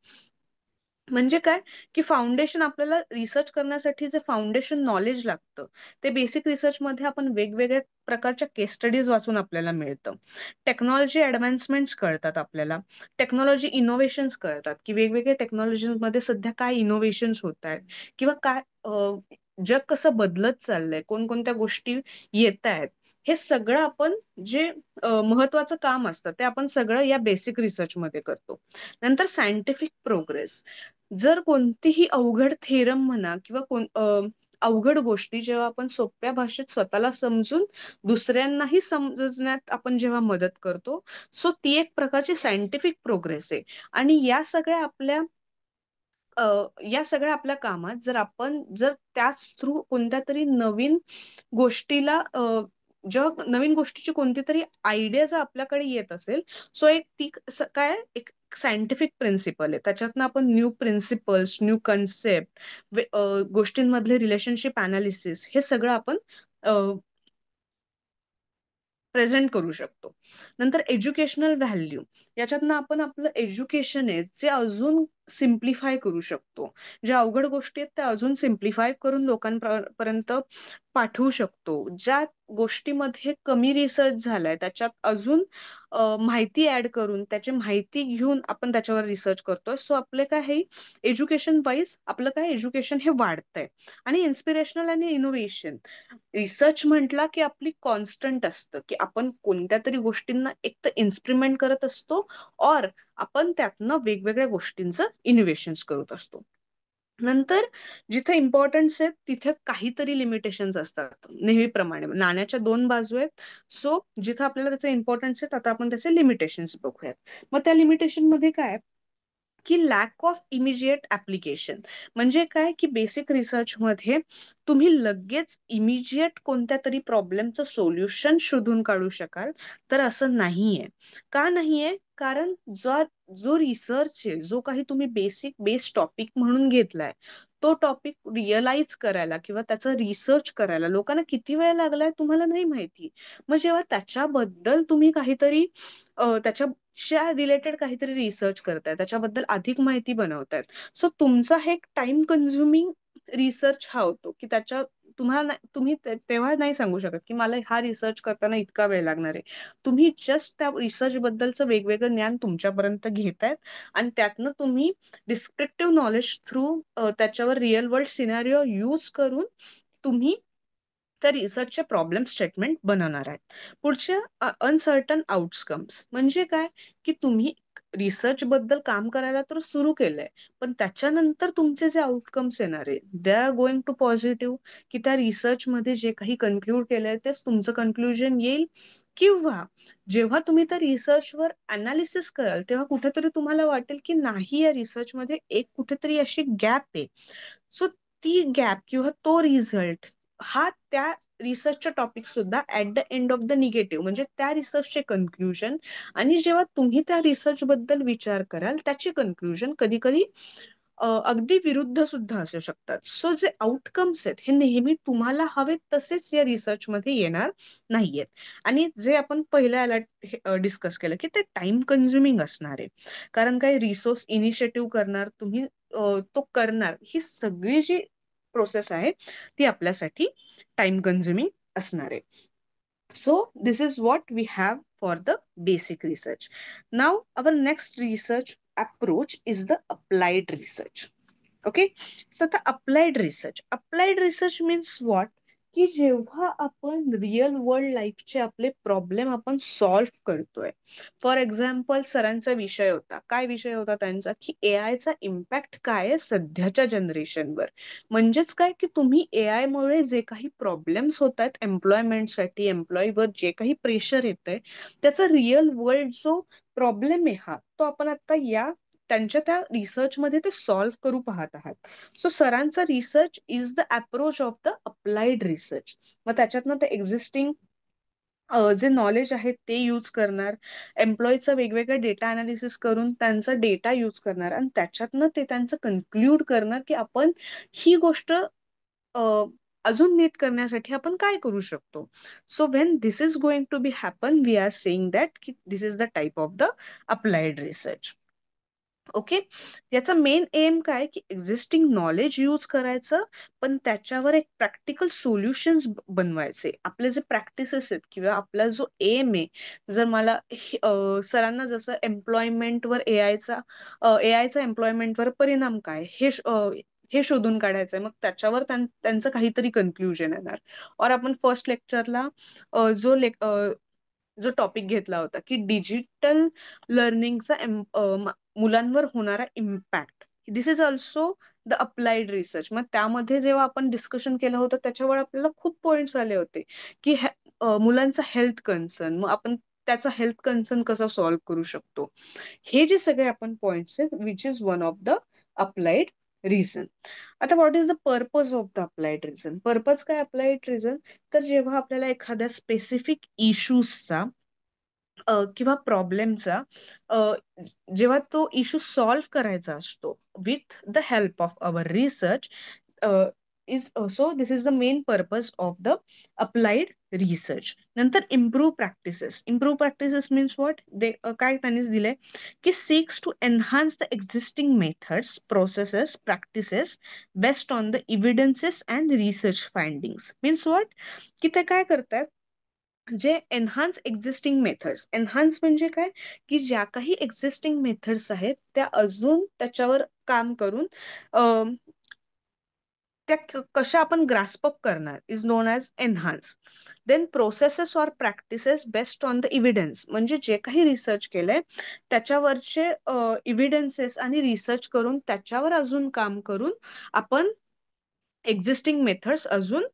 Speaker 1: म्हणजे काय की फाउंडेशन आपल्याला रिसर्च करण्यासाठी जे फाउंडेशन नॉलेज लागतं ते बेसिक रिसर्चमध्ये आपण वेगवेगळ्या प्रकारच्या केस स्टडीज वाचून आपल्याला मिळतं. टेक्नॉलॉजी ऍडव्हान्समेंट्स कळतात आपल्याला, टेक्नॉलॉजी इनोव्हेशन्स कळतात की वेगवेगळ्या टेक्नॉलॉजीमध्ये सध्या काय इनोव्हेशन्स होत आहेत किंवा काय जग कसं बदलत चाललंय, कोणकोणत्या गोष्टी येत आहेत. हे सगळं आपण जे महत्वाचं काम असतं ते आपण सगळं या बेसिक रिसर्चमध्ये करतो. नंतर सायंटिफिक प्रोग्रेस. जर कोणतीही अवघड थेरम म्हणा किंवा अवघड गोष्टी जेव्हा आपण सोप्या भाषेत स्वतःला समजून दुसऱ्यांनाही समजण्यात आपण जेव्हा मदत करतो, सो ती एक प्रकारची सायंटिफिक प्रोग्रेस आहे. आणि या सगळ्या आपल्या कामात जर त्याच थ्रू कोणत्या तरी नवीन गोष्टीला जेव्हा नवीन गोष्टीची कोणती तरी आयडिया जर आपल्याकडे येत असेल, सो काय एक सायंटिफिक प्रिन्सिपल आहे. त्याच्यातनं आपण न्यू प्रिन्सिपल्स, न्यू कन्सेप्ट, गोष्टींमधले रिलेशनशिप अनालिसिस हे सगळं आपण प्रेझेंट करू शकतो. नंतर एज्युकेशनल व्हॅल्यू. याच्यातनं आपण आपलं एज्युकेशन आहे जे अजून सिम्प्लिफाय करू शकतो. ज्या अवघड गोष्टी आहेत त्या अजून सिम्प्लिफाय करून लोकांपर्यंत पाठवू शकतो. ज्या गोष्टीमध्ये कमी रिसर्च झालाय त्याच्यात अजून माहिती ऍड करून त्याची माहिती घेऊन आपण त्याच्यावर रिसर्च करतोय. सो आपले काय हे एज्युकेशन वाईज आपलं काय एज्युकेशन हे वाढतंय. आणि इन्स्पिरेशनल आणि इनोव्हेशन. रिसर्च म्हटला की आपली कॉन्स्टंट असतं की आपण कोणत्या तरी गोष्टींना एक तर इन्स्ट्रुमेंट करत असतो और आपण त्यातनं वेगवेगळ्या गोष्टींचं इनोव्हेशन्स करत असतो. नंतर जिथे इम्पॉर्टन्स आहेत तिथे काहीतरी लिमिटेशन्स असतात. नेहमीप्रमाणे नाण्याच्या दोन बाजू आहेत. सो जिथे आपल्याला त्याचे इम्पॉर्टन्स आहेत आता आपण त्याचे लिमिटेशन्स बघूयात. मग त्या लिमिटेशन मध्ये काय की लॅक ऑफ इमिजिएट ऍप्लिकेशन. म्हणजे काय की बेसिक रिसर्च मध्ये तुम्ही लगेच इमिजिएट कोणत्या तरी प्रॉब्लेमचं सोल्युशन शोधून काढू शकाल, तर असं नाहीये. का नाहीये? कारण जो रिसर्च आहे, जो काही तुम्ही बेस टॉपिक म्हणून घेतलाय, तो टॉपिक रिअलाइज करायला किंवा त्याचा रिसर्च करायला लोकांना किती वेळ लागलाय तुम्हाला नाही माहिती. मग जेव्हा त्याच्याबद्दल तुम्ही काहीतरी त्याच्या रिलेटेड काहीतरी रिसर्च करताय, त्याच्याबद्दल अधिक माहिती बनवतायत, सो तुमचा हे एक टाइम कन्झ्युमिंग रिसर्च हा होतो की तुम्ही तेव्हा नाही सांगू शकत की मला हा रिसर्च करताना इतका वेळ लागणार आहे. तुम्ही जस्ट त्या रिसर्च बद्दलचं वेगवेगळं ज्ञान तुमच्यापर्यंत घेतायत आणि त्यातनं तुम्ही डिस्क्रिप्टिव्ह नॉलेज थ्रू त्याच्यावर रिअल वर्ल्ड सिनारिओ यूज करून तुम्ही त्या रिसर्चचे प्रॉब्लेम स्टेटमेंट बनवणार आहेत. पुढच्या अनसर्टन आउटकम्स. म्हणजे काय की तुम्ही रिसर्च बद्दल काम करायला तर सुरू केलंय, पण त्याच्यानंतर तुमचे जे आउटकम्स येणार आहे they are going to positive, की त्या रिसर्च मध्ये जे काही कन्क्लूड केलंय तेच तुमचं कन्क्लुजन येईल, किंवा जेव्हा तुम्ही त्या रिसर्चवर अनालिसिस कराल तेव्हा कुठेतरी तुम्हाला वाटेल की नाही या रिसर्च मध्ये एक कुठेतरी अशी गॅप आहे. सो ती गॅप किंवा तो रिझल्ट हा त्या रिसर्चचा टॉपिक सुद्धा at the end of the negative म्हणजे त्या रिसर्चचे कन्क्लुजन आणि जेव्हा तुम्ही त्या रिसर्च बद्दल विचार कराल त्याची कन्क्लुजन कधी कधी अगदी विरुद्ध सुद्धा असू शकतात. सो जे आउटकम्स आहेत हे नेहमी तुम्हाला हवेत तसेच या रिसर्च मध्ये येणार नाहीयेत. आणि जे आपण पहिल्या डिस्कस केलं की ते टाइम कन्झ्युमिंग असणार आहे. कारण काही रिसोर्स इनिशिएटिव्ह करणार तुम्ही तो करणार, ही सगळी जी प्रोसेस आहे ती आपल्यासाठी टाइम कन्झ्युमिंग असणार आहे. So this is what we have for the basic research. Now our next research approach is the applied research. Okay, so the applied research means what? की जेव्हा आपण रिअल वर्ल्ड लाईफचे आपले problem आपण solve करतोय. For example सरांचा विषय होता, काय विषय होता त्यांचा की एआय चा इम्पॅक्ट काय आहे सध्याच्या जनरेशनवर. म्हणजेच काय की तुम्ही एआय मुळे जे काही प्रॉब्लेम्स होत आहेत एम्प्लॉयमेंटसाठी, एम्प्लॉईवर जे काही प्रेशर येत आहे त्याचा रिअल वर्ल्ड जो प्रॉब्लेम आहे हा तो आपण आता त्यांच्या त्या रिसर्च मध्ये ते सॉल्व्ह करू पाहत आहात. सो सरांचा research is the approach of the applied research. मग त्याच्यातनं ते एक्झिस्टिंग जे नॉलेज आहे ते यूज करणार, एम्प्लॉईचा वेगवेगळ्या डेटा अनालिसिस करून त्यांचा डेटा यूज करणार आणि त्याच्यातनं ते त्यांचं कन्क्लूड करणार की आपण ही गोष्ट अजून नीट करण्यासाठी आपण काय करू शकतो. So when this is going to be happen, we are saying that की this is the type of the applied research. Okay, याचा मेन एम काय की एक्झिस्टिंग नॉलेज यूज करायचं, पण त्याच्यावर एक प्रॅक्टिकल सोल्युशन्स बनवायचे. आपले जे प्रॅक्टिसेस आहेत किंवा आपला जो एम आहे, जर मला सरांना जसं एम्प्लॉयमेंटवर एआयचा एम्प्लॉयमेंटवर परिणाम काय हे शोधून काढायचंय, मग त्याच्यावर त्यांचं काहीतरी कन्क्लुजन येणार. और आपण फर्स्ट लेक्चरला जो टॉपिक घेतला होता की डिजिटल लर्निंगचा मुलांवर होणारा impact, this is also the applied research. मग त्यामध्ये जेव्हा आपण डिस्कशन केलं होतं त्याच्यावर आपल्याला खूप पॉइंट्स आले होते की मुलांचा हेल्थ कन्सर्न, मग आपण त्याचा हेल्थ कन्सर्न कसा सॉल्व्ह करू शकतो. हे जे सगळे आपण पॉइंट्स आहेत which is one of the applied reason. आता what is the purpose of the applied reason. Purpose काय अप्लाइड रिझन, तर जेव्हा आपल्याला एखाद्या स्पेसिफिक इश्यूजचा किंवा प्रॉब्लेमचा जेव्हा तो इश्यू सॉल्व्ह करायचा असतो with the help of our research, is so this is the main purpose of the applied research. नंतर इम्प्रूव्ह प्रॅक्टिसेस मीन्स व्हॉट, काय त्यांनीच दिलंय की seeks to enhance the existing methods, processes, practices based on the evidences and research findings. Means what, की ते काय करतात, जे एनहान्स एक्झिस्टिंग मेथड्स, एनहान्स म्हणजे काय की ज्या काही एक्झिस्टिंग मेथड्स आहेत त्या अजून त्याच्यावर काम करून त्या कशा आपण ग्रास्प अप करणार is known as enhance. Then processes or practices based on the evidence, म्हणजे जे काही रिसर्च केलंय त्याच्यावरचे इव्हिडन्सेस आणि रिसर्च करून त्याच्यावर अजून काम करून आपण एक्झिस्टिंग मेथड्स अजून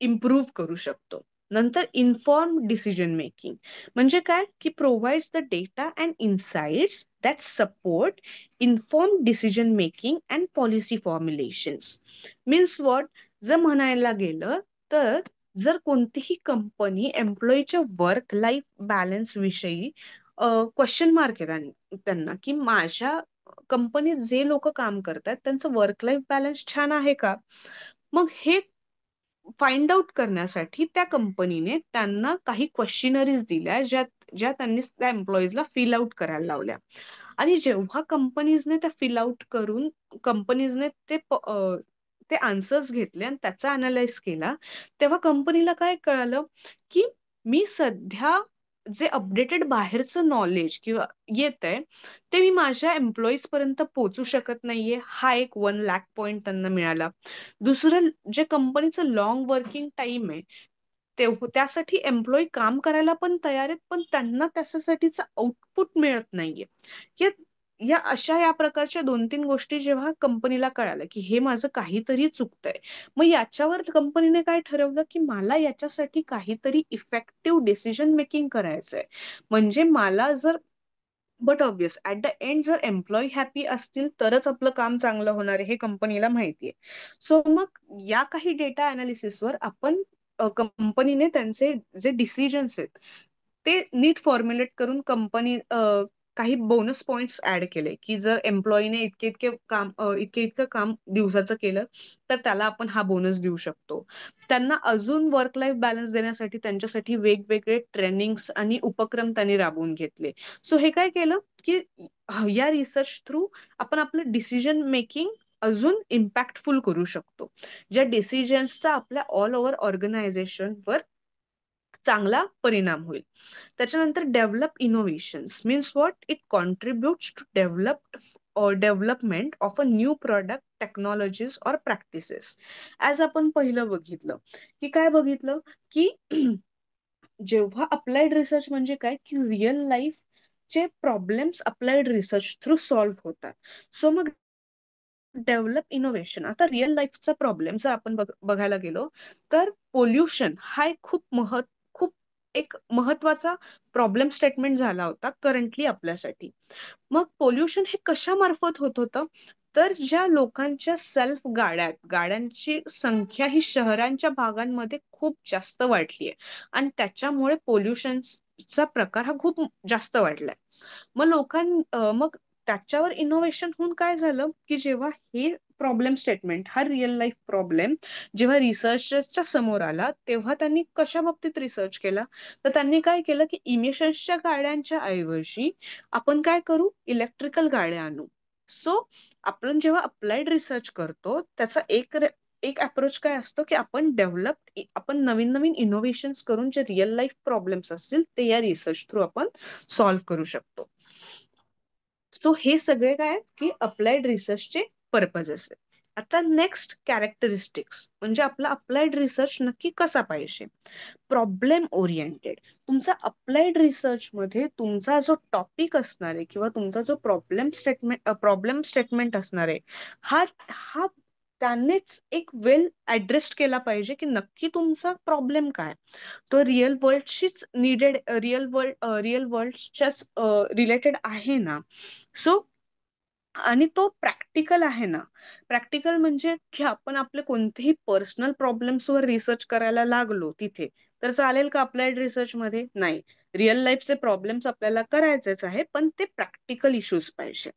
Speaker 1: इम्प्रूव्ह करू शकतो. नंतर इन्फॉर्म डिसिजन मेकिंग म्हणजे काय की provides the data and insights that support inform decision making and policy formulations. Means what, जर म्हणायला गेलं तर जर कोणतीही कंपनी एम्प्लॉईच्या वर्क लाईफ बॅलन्स विषयी क्वेश्चन मार्क आहे त्यांना की माझ्या कंपनीत जे लोक काम करतात त्यांचं वर्क लाईफ बॅलन्स छान आहे का, मग हे फाइंड आउट करण्यासाठी त्या कंपनीने त्यांना काही क्वेश्चनरीज दिल्या ज्या त्यांनी त्या एम्प्लॉईजला फिल आउट करायला लावल्या. आणि जेव्हा कंपनीजने त्या फिल आउट करून कंपनीजने ते आन्सर्स घेतले आणि त्याचा अनालाइज केला, तेव्हा कंपनीला काय कळालं की मी सध्या जे अपडेटेड बाहेरचं नॉलेज किंवा येत आहे ते मी माझ्या एम्प्लॉईज पर्यंत पोहोचू शकत नाहीये. हा एक 1 लाख पॉइंट त्यांना मिळाला. दुसरं, जे कंपनीचं लॉंग वर्किंग टाइम आहे त्यासाठी एम्प्लॉई काम करायला पण तयार आहेत, पण त्यांना त्याच्यासाठीचं आउटपुट मिळत नाहीये. या प्रकारच्या 2-3 गोष्टी जेव्हा कंपनीला कळाल्या की हे माझं काहीतरी चुकतंय, मग याच्यावर कंपनीने काय ठरवलं की मला याच्यासाठी काहीतरी इफेक्टिव्ह डिसिजन मेकिंग करायचंय. म्हणजे मला जर but obvious at the end जर एम्प्लॉई हॅपी असतील तरच आपलं काम चांगलं होणार आहे हे कंपनीला माहितीये. सो मग या काही डेटा अनालिसिसवर आपण कंपनीने त्यांचे जे डिसिजन्स आहेत ते नीट फॉर्म्युलेट करून कंपनी काही बोनस पॉइंट्स ऍड केले की जर एम्प्लॉईने इतकं काम दिवसाचं केलं तर त्याला आपण हा बोनस देऊ शकतो. त्यांना अजून वर्क लाईफ बॅलन्स देण्यासाठी त्यांच्यासाठी वेगवेगळे ट्रेनिंग्स आणि उपक्रम त्यांनी राबवून घेतले. सो हे काय केलं की या रिसर्च थ्रू आपण आपलं डिसिजन मेकिंग अजून इम्पॅक्टफुल करू शकतो, ज्या डिसिजन्सचा आपल्या ऑल ओव्हर ऑर्गनायझेशनवर चांगला परिणाम होईल. त्याच्यानंतर develop innovations means what, it contributes to development of a new product, technologies और प्रॅक्टिसेस. ॲज आपण पहिलं बघितलं की काय बघितलं की जेव्हा अप्लाइड रिसर्च म्हणजे काय की रिअल लाईफ चे problems applied research through solve होतात. सो मग डेव्हलप इनोव्हेशन, आता रिअल लाईफचा प्रॉब्लेम जर आपण बघायला गेलो तर पोल्युशन हा खूप एक महत्वाचा प्रॉब्लेम स्टेटमेंट झाला होता करंटली आपल्यासाठी. मग पोल्युशन हे कशामार्फत होत होतं, तर ज्या लोकांच्या सेल्फ गाड्यांची संख्या ही शहरांच्या भागांमध्ये खूप जास्त वाढली आहे आणि त्याच्यामुळे पोल्युशनचा प्रकार हा खूप जास्त वाढलाय. मग त्याच्यावर इनोव्हेशन होऊन काय झालं की जेव्हा हे प्रॉब्लेम स्टेटमेंट, हा रिअल लाईफ प्रॉब्लेम जेव्हा रिसर्चर्सच्या समोर आला तेव्हा त्यांनी कशा बाबतीत रिसर्च केला, तर त्यांनी काय केलं की इमिशन्सच्या गाड्यांच्या ऐवजी आपण काय करू, इलेक्ट्रिकल गाड्या आणू. सो आपण जेव्हा अप्लाइड रिसर्च करतो त्याचा एक अप्रोच काय असतो की आपण नवीन नवीन इनोव्हेशन्स करून जे रिअल लाईफ प्रॉब्लेम्स असतील ते या रिसर्च थ्रू आपण सॉल्व्ह करू शकतो. सो हे सगळे काय की अप्लाइड रिसर्चचे पर्पजेस आहेत. आता नेक्स्ट कॅरेक्टरिस्टिक्स म्हणजे आपला अप्लाइड रिसर्च नक्की कसा पाहिजे. Problem oriented. तुमचा अप्लाइड रिसर्च मध्ये तुमचा जो टॉपिक असणार आहे किंवा तुमचा जो प्रॉब्लेम स्टेटमेंट असणार आहे हा हा त्यांनीच एक वेल ऍड्रेस्ड केला पाहिजे की नक्की तुमचा प्रॉब्लेम काय, तो रिअल वर्ल्डशीच रिअल वर्ल्डच्याच रिलेटेड आहे ना. सो आणि तो प्रॅक्टिकल आहे ना. प्रॅक्टिकल म्हणजे की आपण आपले कोणतेही पर्सनल प्रॉब्लेम्सवर रिसर्च करायला लागलो तिथे तर चालेल का अप्लाइड रिसर्च मध्ये, नाही. रिअल लाईफचे प्रॉब्लेम्स आपल्याला करायचेच आहे पण ते प्रॅक्टिकल इश्यूज पाहिजे.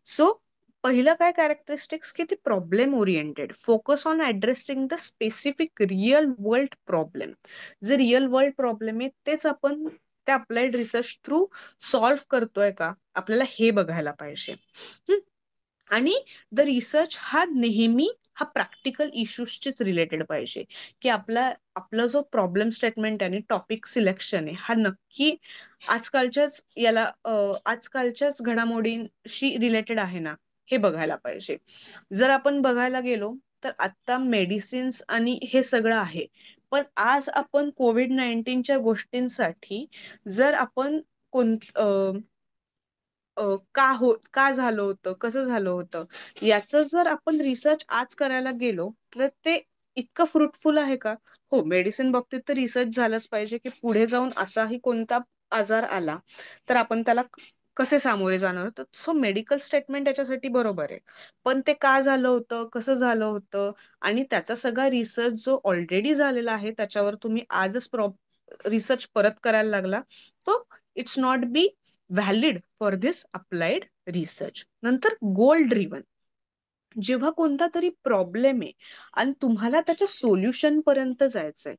Speaker 1: सो पहिलं काय कॅरेक्टरिस्टिक्स की ते problem oriented, focus on addressing the specific real world problem. जे रिअल वर्ल्ड प्रॉब्लेम आहे तेच आपण त्या अप्लाइड रिसर्च थ्रू सॉल्व्ह करतोय का आपल्याला हे बघायला पाहिजे. आणि द रिसर्च हा नेहमी हा प्रॅक्टिकल इश्यूजशीच रिलेटेड पाहिजे की आपला जो प्रॉब्लेम स्टेटमेंट आणि टॉपिक सिलेक्शन आहे हा नक्की आजकालच्याच घडामोडींशी रिलेटेड आहे ना, हे बघायला पाहिजे. जर आपण बघायला गेलो तर आता मेडिसिन्स आणि हे सगळं आहे पण आज आपण कोविड-19च्या गोष्टींसाठी जर आपण कोण का झालं होतं, कसं झालं होतं, याचं जर आपण रिसर्च आज करायला गेलो तर ते इतकं फ्रुटफुल आहे का. हो, मेडिसिन बाबतीत तर रिसर्च झालंच पाहिजे की पुढे जाऊन असाही कोणता आजार आला तर आपण त्याला कसे सामोरे जाणार. तर सो मेडिकल स्टेटमेंट याच्यासाठी बरोबर आहे पण ते का झालं होतं, कसं झालं होतं आणि त्याचा सगळा रिसर्च जो ऑलरेडी झालेला आहे त्याच्यावर तुम्ही आजच रिसर्च परत करायला लागला तो it's not be valid for this applied research. नंतर गोल ड्रिव्हन. जेव्हा कोणता तरी प्रॉब्लेम आहे आणि तुम्हाला त्याच्या सोल्युशन पर्यंत जायचंय,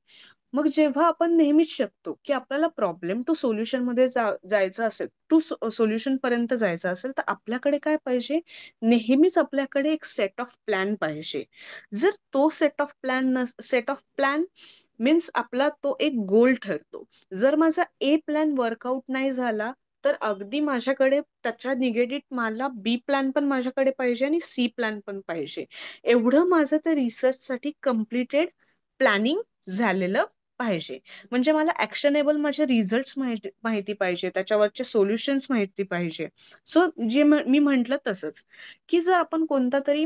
Speaker 1: मग जेव्हा आपण नेहमीच शकतो की आपल्याला प्रॉब्लेम टू सोल्युशन मध्ये जायचं असेल, टू सोल्युशन पर्यंत जायचं असेल तर आपल्याकडे काय पाहिजे, नेहमीच आपल्याकडे एक सेट ऑफ प्लॅन पाहिजे. जर तो सेट ऑफ प्लॅन मीन्स आपला तो एक गोल ठरतो. जर माझा ए प्लॅन वर्कआउट नाही झाला तर अगदी माझ्याकडे त्याच्या निगेटिव्ह मला बी प्लॅन पण माझ्याकडे पाहिजे आणि सी प्लॅन पण पाहिजे. एवढं माझं त्या रिसर्च साठी कम्प्लिटेड प्लॅनिंग झालेलं पाहिजे. म्हणजे मला ऍक्शनेबल माझे रिझल्ट माहिती पाहिजे, त्याच्यावरचे सोल्युशन्स माहिती पाहिजे. सो जे मी म्हंटल तसंच की जर आपण कोणता तरी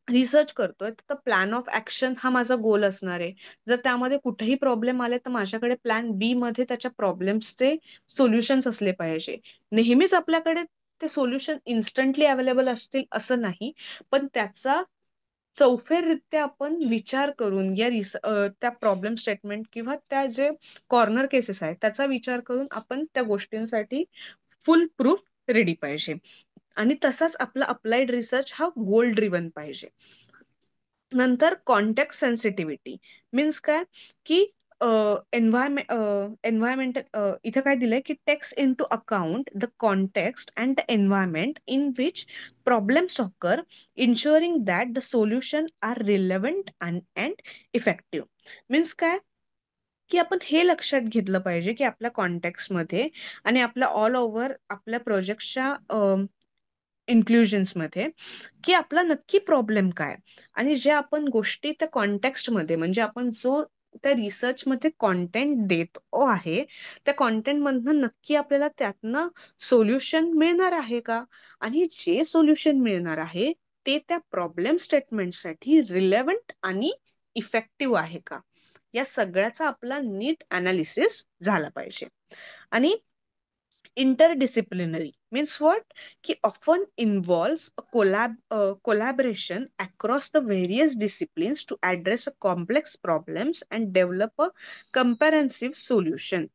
Speaker 1: रिसर्च करतोय तर प्लॅन ऑफ ऍक्शन हा माझा गोल असणार आहे. जर त्यामध्ये कुठेही प्रॉब्लेम आले तर माझ्याकडे प्लॅन बी मध्ये त्याच्या प्रॉब्लेम्सचे सोल्युशन्स असले पाहिजे. नेहमीच आपल्याकडे ते सोल्युशन इन्स्टंटली अवेलेबल असतील असं नाही पण त्याचा चौफेररित्या आपण विचार करून त्या प्रॉब्लेम स्टेटमेंट किंवा त्या जे कॉर्नर केसेस आहेत त्याचा विचार करून आपण त्या गोष्टींसाठी फुल प्रूफ रेडी पाहिजे. आणि तसाच आपला अप्लाइड रिसर्च हा गोल ड्रिव्हन पाहिजे. नंतर कॉन्टेक्स्ट सेन्सिटिव्हिटी मीन्स काय की एन्व्हायरमेंटल इथं काय दिलंय की takes into account the context and the environment in which problems occur, ensuring that the solution are relevant and effective. मीन्स काय की आपण हे लक्षात घेतलं पाहिजे की आपल्या कॉन्टेक्स्ट मध्ये आणि आपल्या ऑल ओव्हर आपल्या प्रोजेक्टच्या इन्क्लुजन्स मध्ये की आपला नक्की प्रॉब्लेम काय आणि जे आपण गोष्टी त्या कॉन्टेक्स्ट मध्ये म्हणजे आपण जो त्या रिसर्च मध्ये कॉन्टेंट देतो आहे त्या कॉन्टेंट मधनं नक्की आपल्याला त्यातनं सोल्युशन मिळणार आहे का आणि जे सोल्युशन मिळणार आहे ते त्या प्रॉब्लेम स्टेटमेंटसाठी रिलेव्हंट आणि इफेक्टिव्ह आहे का, या सगळ्याचा आपला नीट अनालिसिस झाला पाहिजे. आणि interdisciplinary means what ki often involves a collaboration across the various disciplines to address a complex problems and develop a comprehensive solution.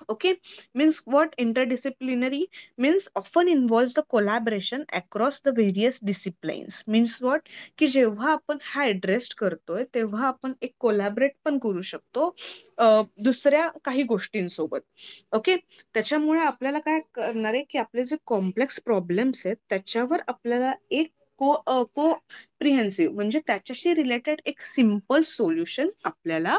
Speaker 1: Okay, means what? Interdisciplinary means often involves the collaboration across the various disciplines. Means what? की जेव्हा आपण हा address करतोय तेव्हा आपण एक collaborate पण करू शकतो दुसऱ्या काही गोष्टींसोबत. ओके, त्याच्यामुळे आपल्याला काय करणार आहे की आपले जे कॉम्प्लेक्स प्रॉब्लेम्स आहेत त्याच्यावर आपल्याला एक कोप्रिहेन्सिव्ह म्हणजे त्याच्याशी रिलेटेड एक सिम्पल सोल्युशन आपल्याला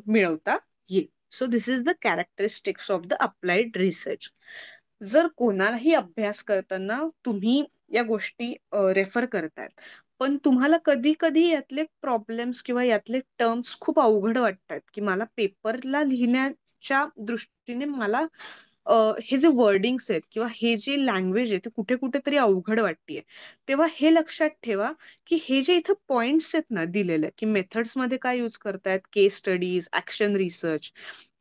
Speaker 1: मिळवता येईल. So this is the characteristics of the applied research. जर कोणालाही अभ्यास करताना तुम्ही या गोष्टी रेफर करतायत पण तुम्हाला कधी कधी यातले प्रॉब्लेम्स किंवा यातले टर्म्स खूप अवघड वाटतात की मला पेपरला लिहिण्याच्या दृष्टीने मला हे जे वर्डिंग्स आहेत किंवा हे जे लँग्वेज आहे ते कुठे कुठेतरी अवघड वाटतेय, तेव्हा हे लक्षात ठेवा की हे जे इथं पॉइंट्स आहेत ना दिलेले की मेथड्स मध्ये काय यूज करतायत, केस स्टडीज, ऍक्शन रिसर्च,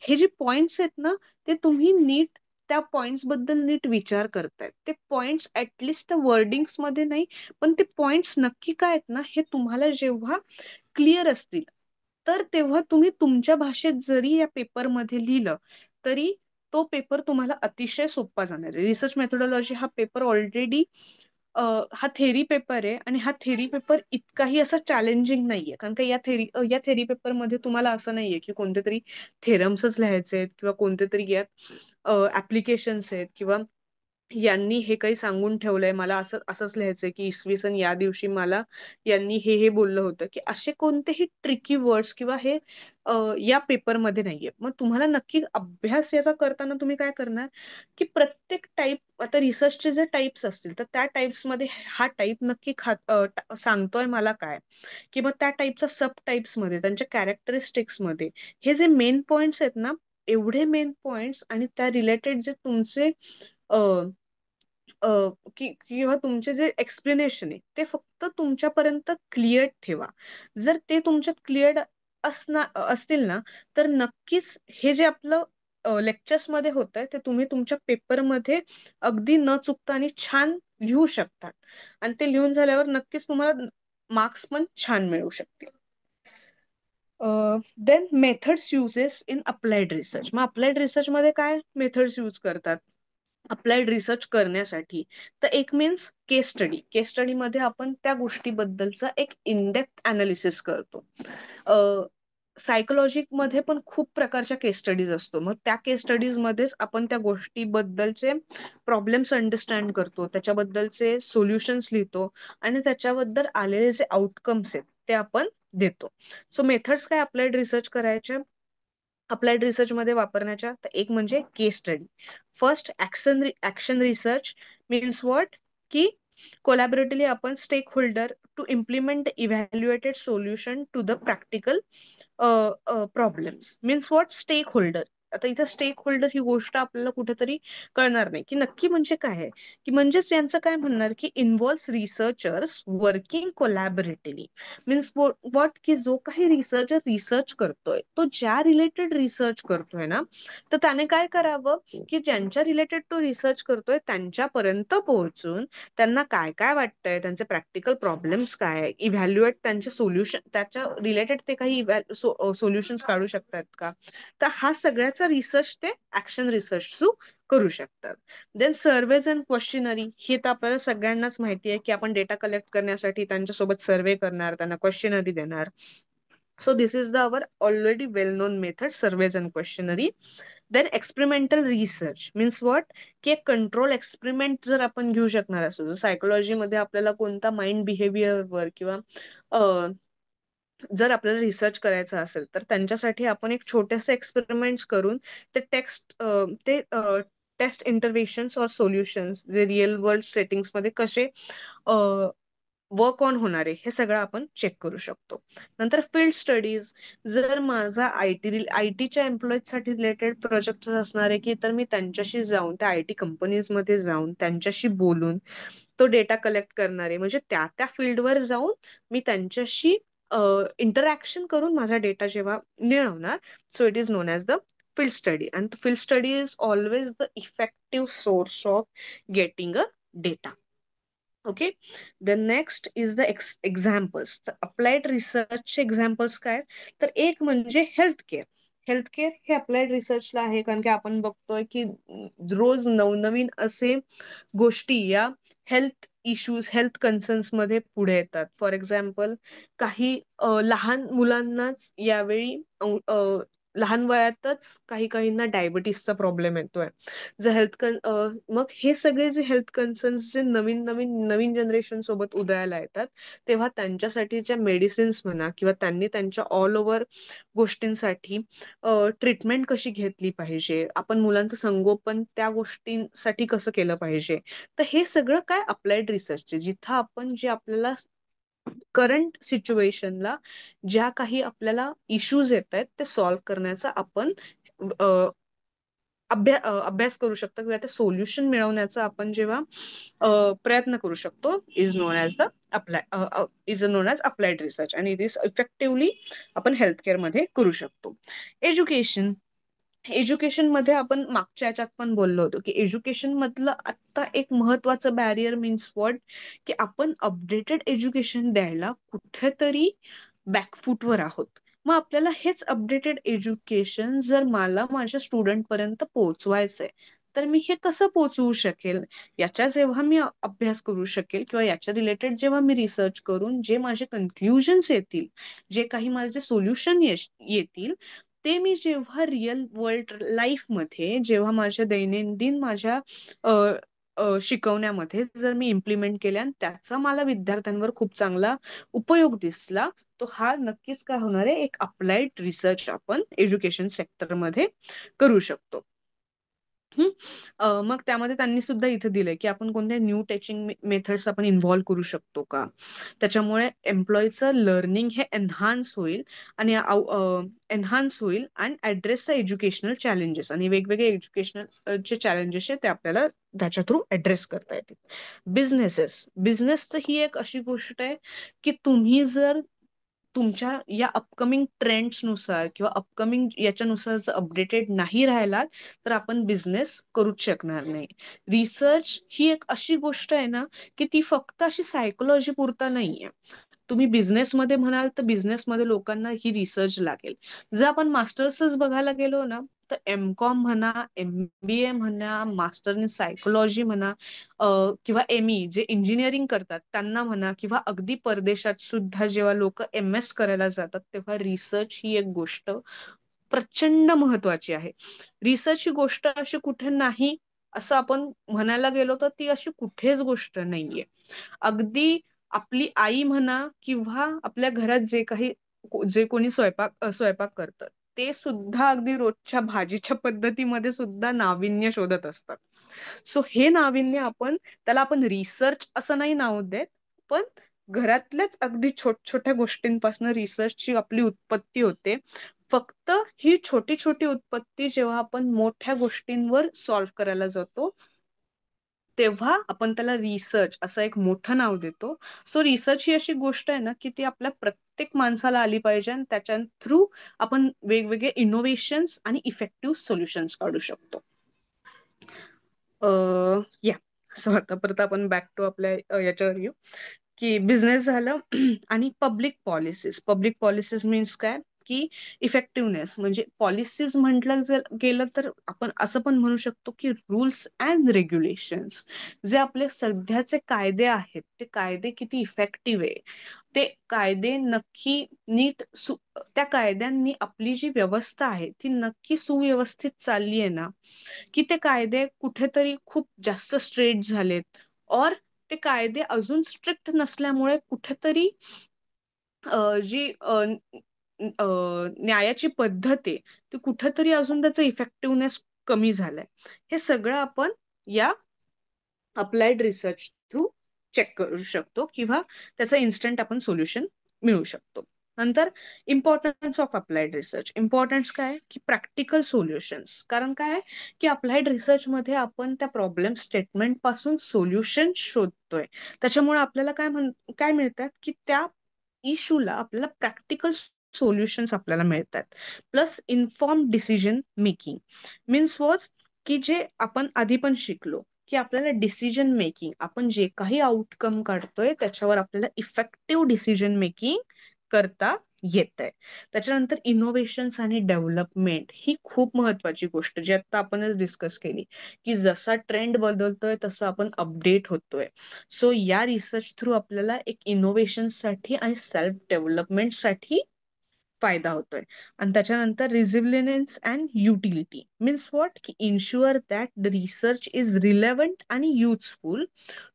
Speaker 1: हे जे पॉइंट्स आहेत ना ते तुम्ही नीट त्या पॉइंट्स बद्दल नीट विचार करतायत. ते पॉइंट्स ऍटलिस्ट त्या वर्डिंग्स मध्ये नाही पण ते पॉइंट्स नक्की काय आहेत ना हे तुम्हाला जेव्हा क्लिअर असतील तर तेव्हा तुम्ही तुमच्या भाषेत जरी या पेपरमध्ये लिहिलं तरी तो पेपर तुम्हाला अतिशय सोपा जाणार आहे. रिसर्च मेथोडॉलॉजी हा पेपर ऑलरेडी हा थेरी पेपर आहे आणि हा थेरी पेपर इतकाही असा चॅलेंजिंग नाहीये कारण का या थेरी पेपर मध्ये तुम्हाला असं नाहीये की कोणते तरी थेरम्सच लिहायचे आहेत किंवा कोणते तरी यात ऍप्लिकेशन्स आहेत किंवा यांनी हे काही सांगून ठेवलंय मला असं असंच लिहायचंय की इसवी सन या दिवशी मला यांनी हे बोललं होतं, की असे कोणतेही ट्रिकी वर्ड्स किंवा हे या पेपरमध्ये नाहीये. मग तुम्हाला नक्की अभ्यास याचा करताना तुम्ही काय करणार की प्रत्येक टाईप, आता रिसर्चचे जे टाईप्स असतील तर त्या टाईप्स मध्ये हा टाईप नक्की सांगतोय मला काय किंवा त्या टाईपच्या सब टाईप्स मध्ये त्यांच्या कॅरेक्टरिस्टिक्स मध्ये हे जे मेन पॉइंट्स आहेत ना एवढे मेन पॉइंट्स आणि त्या रिलेटेड जे तुमचे किंवा तुमचे जे एक्सप्लेनेशन आहे ते फक्त तुमच्यापर्यंत क्लिअर ठेवा. जर ते तुमच्यात क्लिअर असतील ना तर नक्कीच हे जे आपलं लेक्चर्स मध्ये होत आहे ते तुम्ही तुमच्या पेपरमध्ये अगदी न चुकता आणि छान लिहू शकतात आणि ते लिहून झाल्यावर नक्कीच तुम्हाला मार्क्स पण छान मिळू शकतील. Then methods uses in applied research. मग अप्लाइड रिसर्च मध्ये काय मेथड्स यूज करतात अप्लाइड रिसर्च करण्यासाठी? तर एक means case study. Case study मध्ये आपण त्या गोष्टीबद्दलचा एक इनडेप्थ अनालिसिस करतो. सायकोलॉजी मध्ये पण खूप प्रकारच्या केस स्टडीज असतो, मग त्या केस स्टडीज मध्येच आपण त्या गोष्टीबद्दलचे प्रॉब्लेम्स अंडरस्टँड करतो, त्याच्याबद्दलचे सोल्युशन्स लिहितो आणि त्याच्याबद्दल आलेले जे आउटकम्स आहेत ते आपण देतो. सो मेथड्स काय अप्लाइड रिसर्च करायचे अप्लाइड रिसर्च मध्ये वापरण्याच्या? तर एक म्हणजे case study. First action research means what की कोलॅबोरेटिव्हली आपण stakeholder to implement evaluated solution to the practical problems. Means what stakeholder. आता इथं स्टेक होल्डर ही गोष्ट आपल्याला कुठेतरी कळणार नाही की नक्की म्हणजे काय आहे, की म्हणजेच यांचं काय म्हणणार की involves researchers working collaboratively. Means what की जो काही रिसर्चर रिसर्च करतोय तो ज्या रिलेटेड रिसर्च करतोय ना तर त्याने काय करावं की ज्यांच्या रिलेटेड तो रिसर्च करतोय त्यांच्यापर्यंत पोहोचून त्यांना काय काय वाटतंय, त्यांचे प्रॅक्टिकल प्रॉब्लेम्स काय, इव्हॅल्युएट त्यांचे सोल्युशन, त्याच्या रिलेटेड ते काही सोल्युशन्स काढू शकतात का, तर हा सगळ्याचा रिसर्च ते ऍक्शन रिसर्च थ्रू करू शकतात. Then surveys and questionnaire. हे तर आपल्याला सगळ्यांनाच माहिती आहे की आपण डेटा कलेक्ट करण्यासाठी त्यांच्यासोबत सर्वे करणार, त्यांना क्वेश्चनरी देणार. So this is the our already well known method, surveys and questionnaire. Then experimental research means what की एक कंट्रोल एक्सपेरिमेंट जर आपण घेऊ शकणार असो, जर सायकोलॉजीमध्ये आपल्याला कोणता माइंड बिहेवियरवर किंवा जर आपल्याला रिसर्च करायचा असेल तर त्यांच्यासाठी आपण एक छोटेसे एक्सपेरिमेंट्स करून ते टेस्ट इंटरव्हेन्शन्स और सोल्युशन्स जे रिअल वर्ल्ड सेटिंग्स मध्ये कसे वर्क ऑन होणारे हे सगळं आपण चेक करू शकतो. नंतर फील्ड स्टडीज. जर माझा आयटीच्या एम्प्लॉईजसाठी रिलेटेड प्रोजेक्ट असणार आहे की तर मी त्यांच्याशी जाऊन त्या आयटी कंपनीजमध्ये जाऊन त्यांच्याशी बोलून तो डेटा कलेक्ट करणार आहे, म्हणजे त्या त्या फील्डवर जाऊन मी त्यांच्याशी इंटरॅक्शन करून माझा डेटा जेव्हा मिळवणार. So it is known as the field study, and the field study is always the effective source of getting a data. Okay, the next is the examples. The applied research examples काय तर एक म्हणजे health care. Healthcare हे applied रिसर्चला आहे, कारण की आपण बघतोय की रोज नवनवीन असे गोष्टी या हेल्थ इश्यूज, हेल्थ कन्सर्न्स मध्ये पुढे येतात. फॉर एक्झाम्पल, काही लहान मुलांनाच यावेळी लहान वयातच काही काहींना डायबिटीसचा प्रॉब्लेम येतोय. जे मग हे सगळे जे हेल्थ कन्सर्न्स जे नवीन नवीन नवीन जनरेशन सोबत उदयाला येतात, तेव्हा त्यांच्यासाठीच्या मेडिसिन्स म्हणा किंवा त्यांनी त्यांच्या ऑल ओव्हर गोष्टींसाठी ट्रीटमेंट कशी घेतली पाहिजे, आपण मुलांचं संगोपन त्या गोष्टींसाठी कसं केलं पाहिजे. तर हे सगळं काय अप्लाइड रिसर्च, जिथं आपण जे आपल्याला करंट सिच्युएशनला ज्या काही आपल्याला इश्यूज येत आहेत ते सॉल्व्ह करण्याचा आपण अभ्यास करू शकतो किंवा ते सोल्युशन मिळवण्याचा आपण जेव्हा प्रयत्न करू शकतो, is known as the applied research. आणि दिस इफेक्टिव्हली आपण हेल्थकेअर मध्ये करू शकतो. एज्युकेशन मध्ये आपण मागच्या याच्यात पण बोललो होतो की एज्युकेशन मधलं आता एक महत्वाचं बॅरियर मीन्स व्हॉट, की आपण अपडेटेड एज्युकेशन द्यायला कुठेतरी बॅकफूटवर आहोत. मग आपल्याला हेच अपडेटेड एज्युकेशन जर मला माझ्या स्टुडंट पर्यंत पोहोचवायचंय, तर मी हे कसं पोहोचवू शकेल, याच्या जेव्हा मी अभ्यास करू शकेल किंवा याच्या रिलेटेड जेव्हा मी रिसर्च करून जे माझे कन्क्लुजन्स येतील, जे काही माझे सोल्युशन येतील, ते मी जेव्हा रिअल वर्ल्ड लाईफ मध्ये, जेव्हा माझ्या दैनंदिन माझ्या शिकवण्यामध्ये जर मी इम्प्लिमेंट केल्या आणि त्याचा मला विद्यार्थ्यांवर खूप चांगला उपयोग दिसला, तो हा नक्कीच काय होणार आहे, एक अप्लाइड रिसर्च आपण एज्युकेशन सेक्टरमध्ये करू शकतो. मग त्यामध्ये त्यांनी सुद्धा इथे दिलंय की आपण कोणत्या न्यू टीचिंग मेथड्स आपण इन्व्हॉल्व करू शकतो का, त्याच्यामुळे एम्प्लॉईचं लर्निंग हे एन्हान्स होईल आणि and address the educational challenges, आणि वेगवेगळे एज्युकेशनल जे चॅलेंजेस आहेत ते आपल्याला त्याच्या थ्रू ऍड्रेस करता येतील. बिझनेस तर ही एक अशी गोष्ट आहे की तुम्ही जर तुमच्या या अपकमिंग ट्रेंड्सनुसार किंवा अपकमिंग याच्यानुसार जर अपडेटेड नाही राहिलात, तर आपण बिझनेस करूच शकणार नाही. रिसर्च ही एक अशी गोष्ट आहे ना, की ती फक्त अशी सायकोलॉजी पुरता नाहीये. तुम्ही बिझनेसमध्ये म्हणाल तर बिझनेसमध्ये लोकांना ही रिसर्च लागेल. जर आपण मास्टर्सच बघायला गेलो ना, तर एम.कॉम म्हणा, MBA म्हणा, मास्टर इन सायकोलॉजी म्हणा, किंवा ME जे इंजिनिअरिंग करतात त्यांना म्हणा, किंवा अगदी परदेशात सुद्धा जेव्हा लोक MS करायला जातात, तेव्हा रिसर्च ही एक गोष्ट प्रचंड महत्वाची आहे. रिसर्च ही गोष्ट अशी कुठे नाही असं आपण म्हणायला गेलो तर ती अशी कुठेच गोष्ट नाहीये. अगदी आपली आई म्हणा किंवा आपल्या घरात जे कोणी स्वयंपाक करतं, ते सुद्धा अगदी रोजच्या भाजीच्या पद्धतीमध्ये सुद्धा नाविन्य शोधत असतात. सो हे नाविन्य त्याला आपण रिसर्च असं नाही नाव देत, पण घरातल्याच अगदी छोट्या गोष्टींपासून रिसर्चची आपली उत्पत्ती होते. फक्त ही छोटी छोटी उत्पत्ती जेव्हा आपण मोठ्या गोष्टींवर सॉल्व्ह करायला जातो, तेव्हा आपण त्याला रिसर्च असं एक मोठं नाव देतो. सो रिसर्च ही अशी गोष्ट आहे ना, की ती आपल्या प्रत्येक माणसाला आली पाहिजे आणि त्याच्या थ्रू आपण वेगवेगळे इनोव्हेशन्स आणि इफेक्टिव्ह सोल्युशन्स काढू शकतो. या सो आता परत आपण बॅक टू आपल्या याच्यावर येऊ की बिझनेस झालं आणि पब्लिक पॉलिसीज मीन्स काय, की इफेक्टिव्हनेस म्हणजे पॉलिसीज म्हटलं गेलं तर आपण असं पण म्हणू शकतो की रूल्स अँड रेग्युलेशन्स. जे आपले सध्याचे कायदे आहेत, ते कायदे किती इफेक्टिव्ह आहे, ते कायदे नक्की त्या कायद्यांनी आपली जी व्यवस्था आहे ती नक्की सुव्यवस्थित चालली आहे ना, की ते कायदे कुठेतरी खूप जास्त स्ट्रेट झालेत, और ते कायदे अजून स्ट्रिक्ट नसल्यामुळे कुठेतरी जी न्यायाची पद्धत आहे ती कुठेतरी अजून त्याचा इफेक्टिव्हनेस कमी झालाय. हे सगळं आपण या अप्लाइड रिसर्च थ्रू चेक करू शकतो किंवा त्याचं इन्स्टंट आपण सोल्युशन मिळू शकतो. नंतर importance of applied research. Importance काय, की प्रॅक्टिकल सोल्युशन्स. कारण काय, की अप्लाइड रिसर्च मध्ये आपण त्या प्रॉब्लेम स्टेटमेंट पासून सोल्युशन शोधतोय. त्याच्यामुळे आपल्याला काय मिळतात, की त्या इश्यूला आपल्याला प्रॅक्टिकल सोल्युशन्स आपल्याला मिळतात. Plus inform decision making means was, की जे आपण आधी पण शिकलो, की आपल्याला डिसिजन मेकिंग, आपण जे काही आउटकम काढतोय त्याच्यावर आपल्याला इफेक्टिव्ह डिसिजन मेकिंग करता येत आहे. त्याच्यानंतर इनोव्हेशन्स आणि डेव्हलपमेंट ही खूप महत्वाची गोष्ट जी आता आपणच डिस्कस केली, की जसा ट्रेंड बदलतोय तसं आपण अपडेट होतोय. सो या रिसर्च थ्रू आपल्याला एक इनोव्हेशनसाठी आणि सेल्फ डेव्हलपमेंटसाठी फायदा होतोय. आणि त्याच्यानंतर resilience and utility means what, की ensure that the research is relevant आणि useful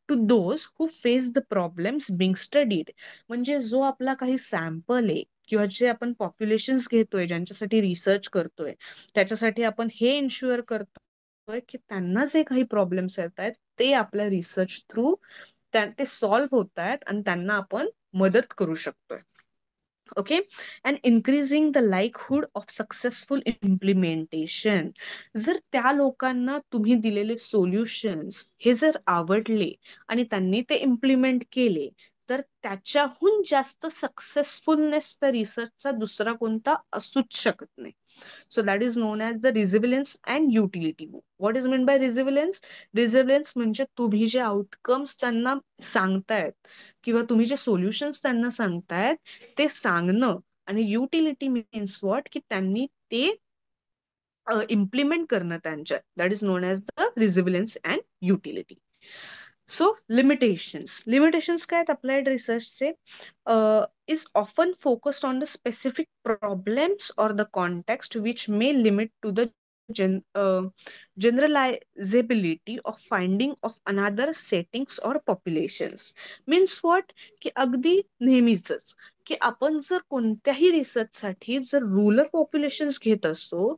Speaker 1: to those who face the problems being studied. म्हणजे जो आपला काही सॅम्पल आहे किंवा जे आपण पॉप्युलेशन्स घेतोय, ज्यांच्यासाठी रिसर्च करतोय, त्याच्यासाठी आपण हे इन्शुअर करतोय की त्यांना जे काही प्रॉब्लेम्स येत आहेत ते आपल्या रिसर्च थ्रू ते सॉल्व्ह होत आहेत आणि त्यांना आपण मदत करू शकतोय. Okay. And increasing the likelihood of successful implementation. जर त्या लोकांना तुम्ही दिलेले सोल्युशन्स हे जर आवडले आणि त्यांनी ते इम्प्लिमेंट केले, तर त्याच्याहून जास्त सक्सेसफुलनेस त्या रिसर्चचा दुसरा कोणता असूच शकत नाही. So that is known as the resilience and utility. What is meant by resilience? Resilience म्हणजे तुम्ही जे आउटकम्स त्यांना सांगतायत किंवा तुम्ही जे सोल्युशन्स त्यांना सांगतायत ते सांगणं, आणि युटिलिटी मीन्स व्हॉट, की त्यांनी ते इम्प्लिमेंट करणं त्यांच्यात. That is known as the रिझिलियन्स and utility. So limitations काय आहेत applied रिसर्चचे? is often focused on the specific problems or the context which may limit to the generalizability of finding of another settings or populations. Means what, की अगदी नेहमीच की आपण जर कोणत्याही research साठी जर रुरल पॉप्युलेशन्स घेत असतो,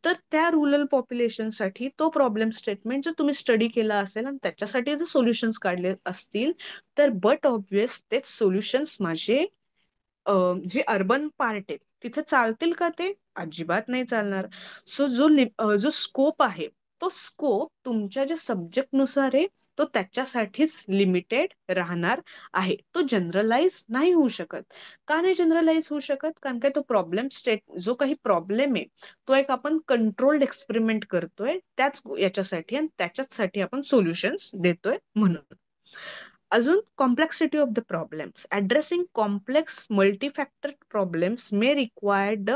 Speaker 1: तर त्या रुरल पॉप्युलेशन साठी तो प्रॉब्लेम स्टेटमेंट जर तुम्ही स्टडी केला असेल आणि त्याच्यासाठी जर सोल्युशन्स काढले असतील, तर बट ऑब्वियस तेच सोल्युशन्स माझे जे अर्बन पार्ट आहेत तिथे चालतील का? ते अजिबात नाही चालणार. सो जो स्कोप आहे तो स्कोप तुमच्या ज्या सब्जेक्ट नुसार आहे तो त्याच्यासाठीच लिमिटेड राहणार आहे. तो जनरलाइज नाही होऊ शकत. का नाही जनरलाइज होऊ शकत? कारण काय तो जो काही प्रॉब्लेम आहे तो एक आपण कंट्रोल्ड एक्सपेरिमेंट करतोय त्याच याच्यासाठी आणि त्याच्यासाठी आपण सोल्युशन्स देतोय म्हणून. अजून complexity of the problems. Addressing complex multifactor problems may require the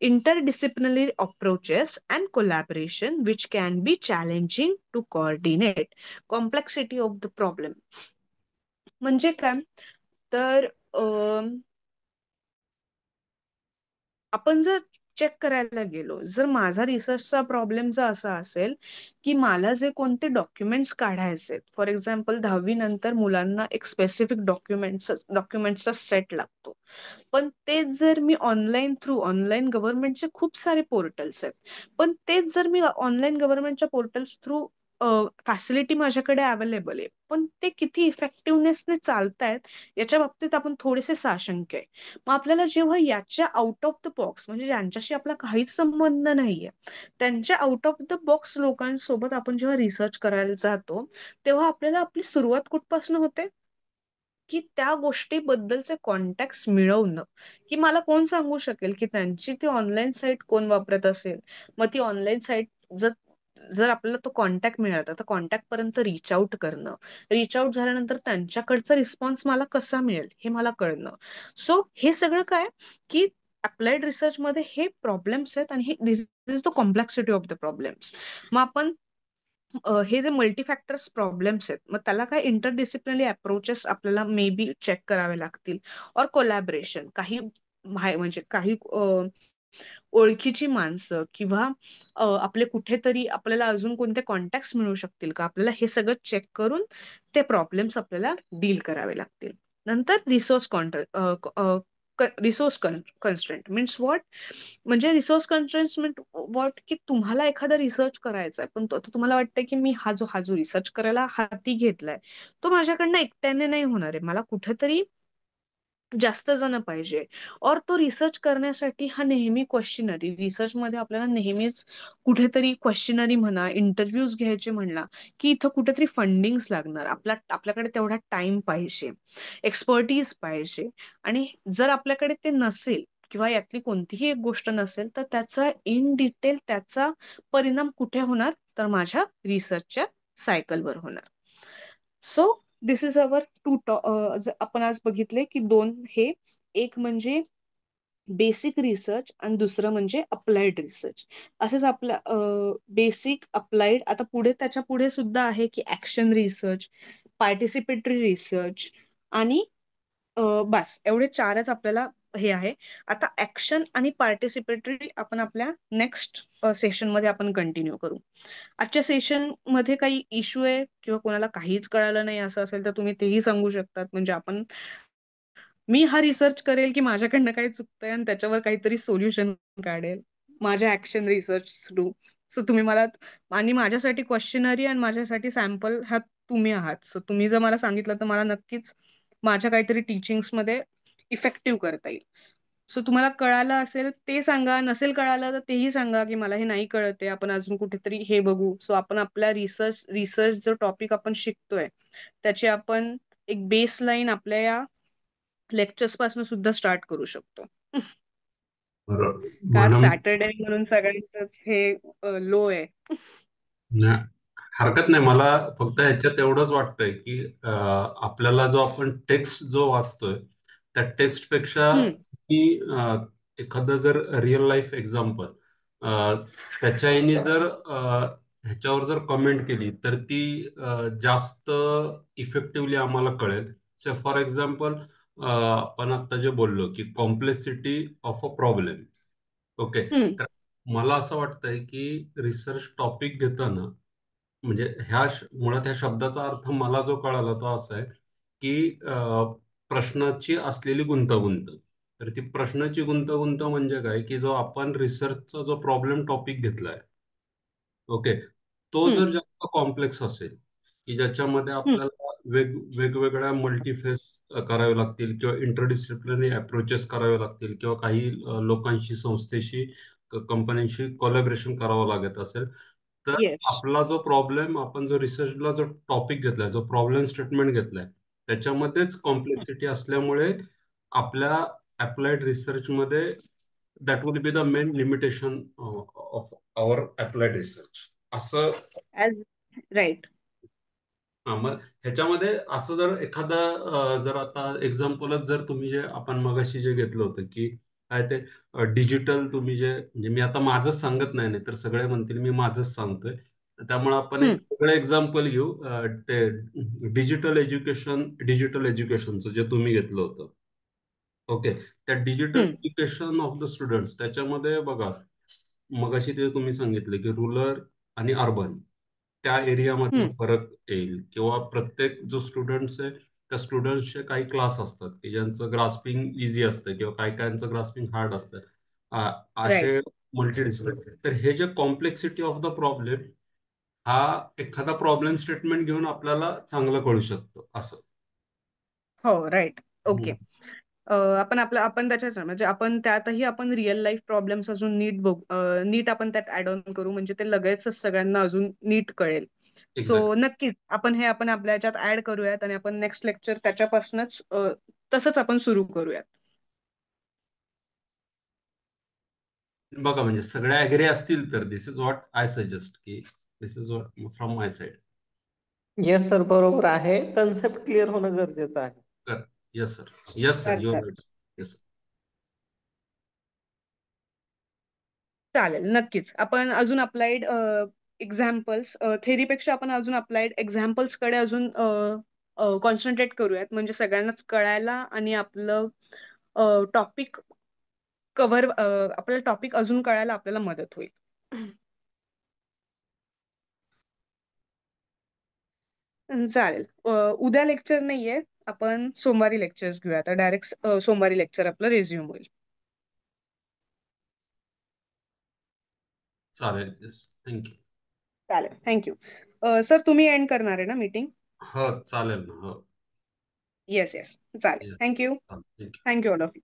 Speaker 1: interdisciplinary approaches and collaboration which can be challenging to coordinate. Complexity of the problem म्हणजे काय? तर आपण जर चेक करायला गेलो, जर माझा रिसर्चचा प्रॉब्लेम जर असा असेल की मला जे कोणते डॉक्युमेंट्स काढायचे, फॉर एक्झाम्पल 10वी नंतर मुलांना एक स्पेसिफिक डॉक्युमेंट्सचा सेट लागतो, पण तेच जर मी ऑनलाईन गव्हर्नमेंटचे खूप सारे पोर्टल्स आहेत, पण तेच जर मी ऑनलाईन गव्हर्नमेंटच्या पोर्टल्स थ्रू फॅसिलिटी माझ्याकडे अवेलेबल आहे, पण ते किती इफेक्टिव्हनेसने चालतायत याच्या बाबतीत आपण थोडेसे साशंक आहे. मग आपल्याला जेव्हा याच्या आउट ऑफ द बॉक्स, म्हणजे ज्यांच्याशी आपला काहीच संबंध नाहीये, त्यांच्या आउट ऑफ द बॉक्स लोकांसोबत आपण जेव्हा रिसर्च करायला जातो, तेव्हा आपल्याला आपली सुरुवात कुठपासून होते, की त्या गोष्टीबद्दलचे कॉन्टॅक्ट मिळवणं. की मला कोण सांगू शकेल की त्यांची ती ऑनलाईन साईट कोण वापरत असेल, मग ती ऑनलाईन साईट जर जर आपल्याला तो कॉन्टॅक्ट मिळाला तर कॉन्टॅक्ट पर्यंत रिच आउट करणं, रिच आउट झाल्यानंतर त्यांच्याकडचा रिस्पॉन्स मला कसा मिळेल हे मला कळणं. सो हे सगळं काय, की अप्लाइड रिसर्च मध्ये हे प्रॉब्लेम्स आहेत आणि this is the complexity of the problems. मग आपण हे जे मल्टीफॅक्टर्स प्रॉब्लेम्स आहेत, मग त्याला काय इंटरडिसिप्लिनरी अप्रोचेस आपल्याला मे बी चेक करावे लागतील, और कोलॅबरेशन. काही म्हणजे काही ओळखीची माणसं किंवा आपले कुठेतरी आपल्याला अजून कोणते कॉन्टॅक्ट मिळू शकतील का, आपल्याला हे सगळं चेक करून ते प्रॉब्लेम्स आपल्याला डील करावे लागतील. नंतर रिसोर्स कन्स्ट्रेंट मीन्स व्हॉट, म्हणजे रिसोर्स कन्स्ट्रेंट व्हॉट, की तुम्हाला एखादा रिसर्च करायचा आहे, पण तुम्हाला वाटतंय की मी हा जो रिसर्च करायला हाती घेतलाय तो माझ्याकडनं एकट्याने नाही होणार आहे, मला कुठेतरी जास्त जण पाहिजे. और तो रिसर्च करण्यासाठी हा नेहमी क्वेश्चनरी, रिसर्च मध्ये आपल्याला नेहमीच कुठेतरी क्वेश्चनरी म्हणा, इंटरव्ह्यूज घ्यायचे म्हणला की इथं कुठेतरी फंडिंग लागणार, आपल्याकडे तेवढा टाइम पाहिजे, एक्सपर्टीज पाहिजे. आणि जर आपल्याकडे ते नसेल किंवा यातली कोणतीही एक गोष्ट नसेल, तर त्याचा इन डिटेल त्याचा परिणाम कुठे होणार, तर माझ्या रिसर्चच्या सायकलवर होणार. सो दिस इज अवर आपण आज बघितले की दोन हे, एक म्हणजे बेसिक रिसर्च आणि दुसरं म्हणजे अप्लाइड रिसर्च. असंच आपलं बेसिक अप्लाइड, आता पुढे त्याच्या पुढे सुद्धा आहे की ऍक्शन रिसर्च, पार्टिसिपेटरी रिसर्च आणि बस एवढे चारच आपल्याला हे आहे. आता ऍक्शन आणि पार्टिसिपेटरी आपण आपल्या नेक्स्ट सेशन मध्ये आपण कंटिन्यू करू. आजच्या सेशन मध्ये काही इश्यू आहे किंवा कोणाला काहीच कळालं नाही असं असेल तर तुम्ही तेही सांगू शकतात. म्हणजे मी हा रिसर्च करेल की माझ्याकडनं काही चुकतंय आणि त्याच्यावर काहीतरी सोल्युशन काढेल, माझ्या ऍक्शन रिसर्च थ्रू. सो तुम्ही मला, आणि माझ्यासाठी क्वेश्चनरी आणि माझ्यासाठी सॅम्पल ह्या तुम्ही आहात. सो तुम्ही जर मला सांगितलं तर मला नक्कीच माझ्या काहीतरी टीचिंग्स मध्ये इफेक्टिव्ह करता येईल. सो तुम्हाला कळालं असेल ते सांगा, नसेल कळालं तर तेही सांगा की मला हे नाही कळत आहे, आपण अजून कुठेतरी हे बघू. सो आपण आपल्या रिसर्च जो टॉपिक आपण शिकतोय त्याची आपण एक बेस लाईन आपल्या या लेक्चर्स पासून सुद्धा स्टार्ट करू शकतो.
Speaker 2: बरोबर
Speaker 1: का
Speaker 2: मॅडम.
Speaker 1: सॅटरडे म्हणून सगळ्यांचंच हे लो आहे.
Speaker 2: नाही, हरकत नाही. मला फक्त ह्याच्यात एवढंच वाटतंय की आपल्याला जो आपण टेक्स्ट जो वाचतोय त्या टेक्स्ट पेक्षा
Speaker 1: हम्म,
Speaker 2: मी एखादं जर रिअल लाईफ एक्झाम्पल त्याच्या ह्याने जर ह्याच्यावर जर कमेंट केली तर ती जास्त इफेक्टिव्हली आम्हाला कळेल. से फॉर एक्झाम्पल आपण आता जे बोललो की complexity of a problem. Okay.
Speaker 1: हम्म,
Speaker 2: तर मला असं वाटतंय की रिसर्च टॉपिक घेताना म्हणजे मुळात ह्या शब्दाचा अर्थ मला जो कळाला तो असा आहे की प्रश्नाची असलेली गुंतागुंत. तर ती प्रश्नाची गुंतागुंत म्हणजे काय की जो आपण रिसर्चचा जो प्रॉब्लेम टॉपिक घेतलाय, ओके, तो
Speaker 1: हम्म,
Speaker 2: जर जास्त कॉम्प्लेक्स असेल की ज्याच्यामध्ये
Speaker 1: हम्म.
Speaker 2: आपल्याला वेगवेगळ्या मल्टीफेस करावे लागतील किंवा इंटरडिसिप्लिनरी अप्रोचेस करावे लागतील किंवा काही लोकांशी, संस्थेशी, कंपन्यांशी कोलॅबरेशन करावं लागत असेल, तर
Speaker 1: येस.
Speaker 2: आपला जो प्रॉब्लेम, आपण जो रिसर्चला जो टॉपिक घेतलाय, जो प्रॉब्लेम स्टेटमेंट घेतलाय, त्याच्यामध्येच कॉम्प्लेक्सिटी असल्यामुळे आपल्या अप्लाइड रिसर्चमध्ये that would be the main limitation of our applied research असं.
Speaker 1: As right.
Speaker 2: मग ह्याच्यामध्ये असं जर एखादा जर आता एक्झाम्पलच जर तुम्ही जे आपण मगाशी जे घेतलं होतं की काय ते डिजिटल, तुम्ही जे म्हणजे मी आता माझंच सांगत नाही तर सगळे म्हणतील मी माझंच सांगतोय, त्यामुळे आपण एक वेगळं एक्झाम्पल घेऊ. ते डिजिटल एज्युकेशनचं जे तुम्ही घेतलं होतं, ओके, त्या digital education of the students त्याच्यामध्ये बघा, मगाशी ते तुम्ही सांगितले की रुरल आणि अर्बन त्या एरियामधला फरक येईल किंवा प्रत्येक जो स्टुडंट्स आहे त्या स्टुडंट्सचे काही क्लास असतात की ज्यांचं ग्रास्पिंग इझी असतं किंवा काही काहींचं ग्रास्पिंग हार्ड असतं.
Speaker 1: राईट.
Speaker 2: असे मल्टीडिसिप्लिन. तर हे जे कॉम्प्लेक्सिटी ऑफ द प्रॉब्लेम, हा एखादा प्रॉब्लेम स्टेटमेंट घेऊन आपल्याला चांगलं कळू शकतो असं.
Speaker 1: हो, राईट. ओके.
Speaker 2: हम्म.
Speaker 1: आपण त्याच्याच म्हणजे आपण त्यातही आपण रिअल लाईफ प्रॉब्लेम्स अजून नीट बघू, नीट आपण त्यात ऍड ऑन करू म्हणजे ते लगेचच सगळ्यांना अजून नीट कळेल.
Speaker 2: एक्झॅक्ट.
Speaker 1: सो नक्कीच आपण आपल्या याच्यात ऍड करूयात आणि आपण नेक्स्ट लेक्चर त्याच्यापासूनच तसंच आपण सुरू करूयात.
Speaker 2: बघा म्हणजे सगळे ऍग्री असतील तर this is what I suggest की this is what from my side.
Speaker 6: Yes sir, बरोबर आहे. कन्सेप्ट क्लिअर होणं गरजेचं आहे.
Speaker 2: कर. Yes sir. Yes sir, your right. Yes.
Speaker 1: चालेल, नक्कीच. आपण अजून अप्लाइड एक्झाम्पल्स, थेरीपेक्षा आपण अजून अप्लाइड एक्झाम्पल्स कडे अजून कॉन्सन्ट्रेट करूयात म्हणजे सगळ्यांनाच कळायला आणि आपलं टॉपिक आपल्याला टॉपिक अजून कळायला आपल्याला मदत होईल. चालेल. उद्या लेक्चर नाहीये, आपण सोमवारी लेक्चर्स घेऊया. आता डायरेक्ट सोमवारी लेक्चर आपलं रेझ्युम होईल.
Speaker 2: चालेल. Yes, thank you.
Speaker 1: चालेल, थँक्यू. सर तुम्ही एंड करणार आहे ना मीटिंग?
Speaker 2: हो चालेल ना. हो.
Speaker 1: येस येस, चालेल.
Speaker 2: Yes.
Speaker 1: Thank you.
Speaker 2: Thank you.
Speaker 1: Thank you all of you.